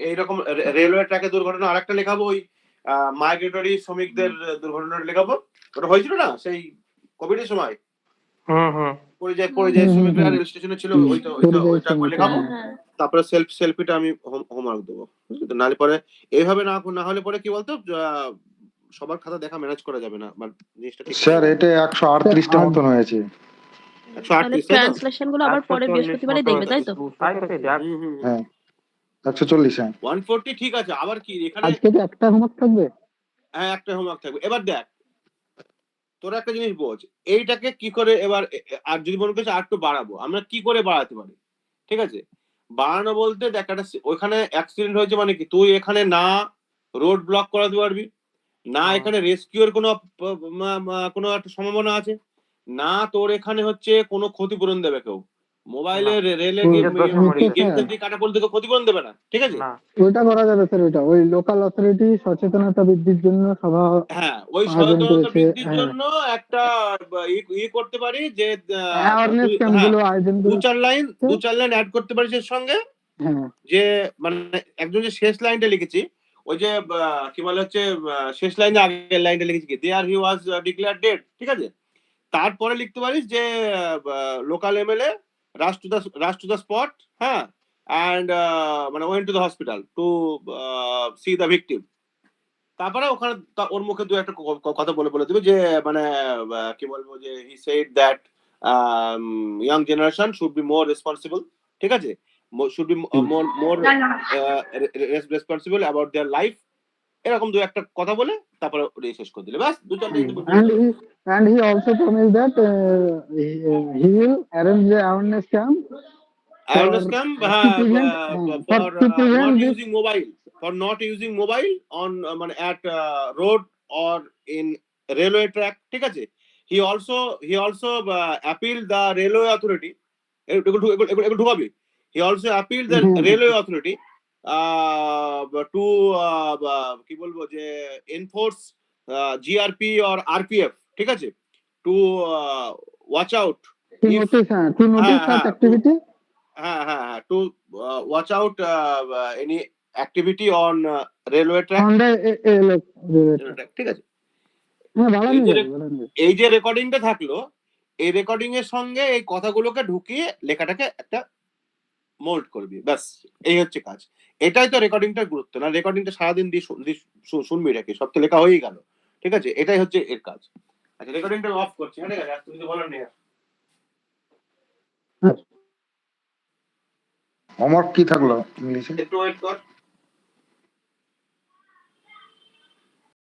এইরকম রেলওয়ে ট্র্যাকে দুর্ঘটনা আরেকটা লেখাবো, ওই মাইগ্রেটরি শ্রমিকদের দুর্ঘটনাটা লেখাবো। ওটা হয়েছিল না সেই কোভিডের সময়, পরিযায়ী শ্রমিকরা রেল স্টেশনে ছিল, ওইটা লেখাবো। তারপরে সেলফিটা আমি হোমওয়ার্ক দেবো, বুঝলি তো? নাহলে পরে এইভাবে না হলে পরে কি বলতো, সবার খাতা দেখা ম্যানেজ করা যাবে না, মানে জিনিসটা ঠিক স্যার এটা 138টা মতন হয়েছে। 138, ট্রান্সলেশন গুলো আবার পরে বৃহস্পতিবারে দেখবে, তাই তো? হ্যাঁ 140। হ্যাঁ 140 ঠিক আছে। আবার কি এখানে আজকে তো একটা হোমওয়ার্ক থাকবে। হ্যাঁ, একটা হোমওয়ার্ক থাকবে। এবার দেখ, তোরা একটা জিনিস বোঝ, এইটাকে কি করে এবার, আর যদি মনে করছে আর একটু বাড়াবো, আমরা কি করে বাড়াতে পারি? ঠিক আছে, বাড়ানো বলতে দেখ, একটা ওইখানে অ্যাক্সিডেন্ট হয়েছে মানে কি, তুই এখানে না রোড ব্লক করাতে পারবি না, এখানে রেস্কিউর কোনো একটা সম্ভাবনা আছে, না তোর এখানে হচ্ছে কোনো ক্ষতিপূরণ দেবে কেউ, মোবাইলে রেলে নিজের দোষে মরে হচ্ছে গেছে। গেম স্যার, খেলতে কাটা পড়লে কেউ ক্ষতিপূরণ দেবে না, ঠিক আছে? না ওইটা করা যাবে স্যার, ওইটা ওই লোকাল অথরিটি সচেতনতা বৃদ্ধির জন্য সভা হ্যাঁ, ওই আয়োজন সচেতনতা করেছে। বৃদ্ধির হ্যাঁ, জন্য একটা করতে পারি যে অ্যাওয়ারনেস ক্যাম্প গুলো আয়োজন দু করেছে। চার লাইন অ্যাড করতে পারিস এর সঙ্গে, হ্যাঁ, যে মানে একজন যে শেষ লাইনটা লিখেছি, ওই যে কি বলে হচ্ছে শেষ লাইনে আগের লাইনটা লিখেছি কি দেয়ার হি ওয়াজ ডিক্লেয়ার ডেড, ঠিক আছে? তারপরে লিখতে পারিস যে local MLA rush to the spot, হ্যাঁ, অ্যান্ড মানে went to the hospital to see the victim. তারপরে ওখানে ওর মুখে দু একটা কথা বলে দিবে যে মানে কি বলবো যে he said that young generation should be more responsible, ঠিক আছে, should be more responsible about their life, এরকম দু একটা কথা বলে তারপরে ওটা শেষ করে দিলে ব্যাস, দু চারটে and he also promised that he will arrange the awareness camp awareness camp to prevent not this. using mobile, for not using mobile on মানে at road or in railway track, ঠিক আছে? he also appealed the railway authority, এগুলো ঢুকাবি, he also appealed the railway authority to কি বলবো যে enforce GRP or RPF, ঠিক আছে, to watch out To if notice such activity. to watch out any activity on railway track, On the railway track, ঠিক আছে? হ্যাঁ, ভালো এই যে নিয়ে যাবে, ভালো নিয়ে যাবে। এই যে রেকর্ডিংটা থাকলো, এই রেকর্ডিং এর সঙ্গে এই কথাগুলোকে ঢুকিয়ে লেখাটাকে একটা মোল্ড করবি, ব্যাস এই হচ্ছে কাজ। এটাই তো রেকর্ডিংটার গুরুত্ব, না রেকর্ডিংটা সারাদিন শুনবি নাকি, সব তো লেখা হয়েই গেল, ঠিক আছে? এটাই হচ্ছে এর কাজ। আচ্ছা, রেকর্ডিংটা অফ করছি, ঠিক আছে? আর তুমি তো বলার নেই। হোমওয়ার্ক কি থাকলো ইংলিশে? একটু ওয়েট কর।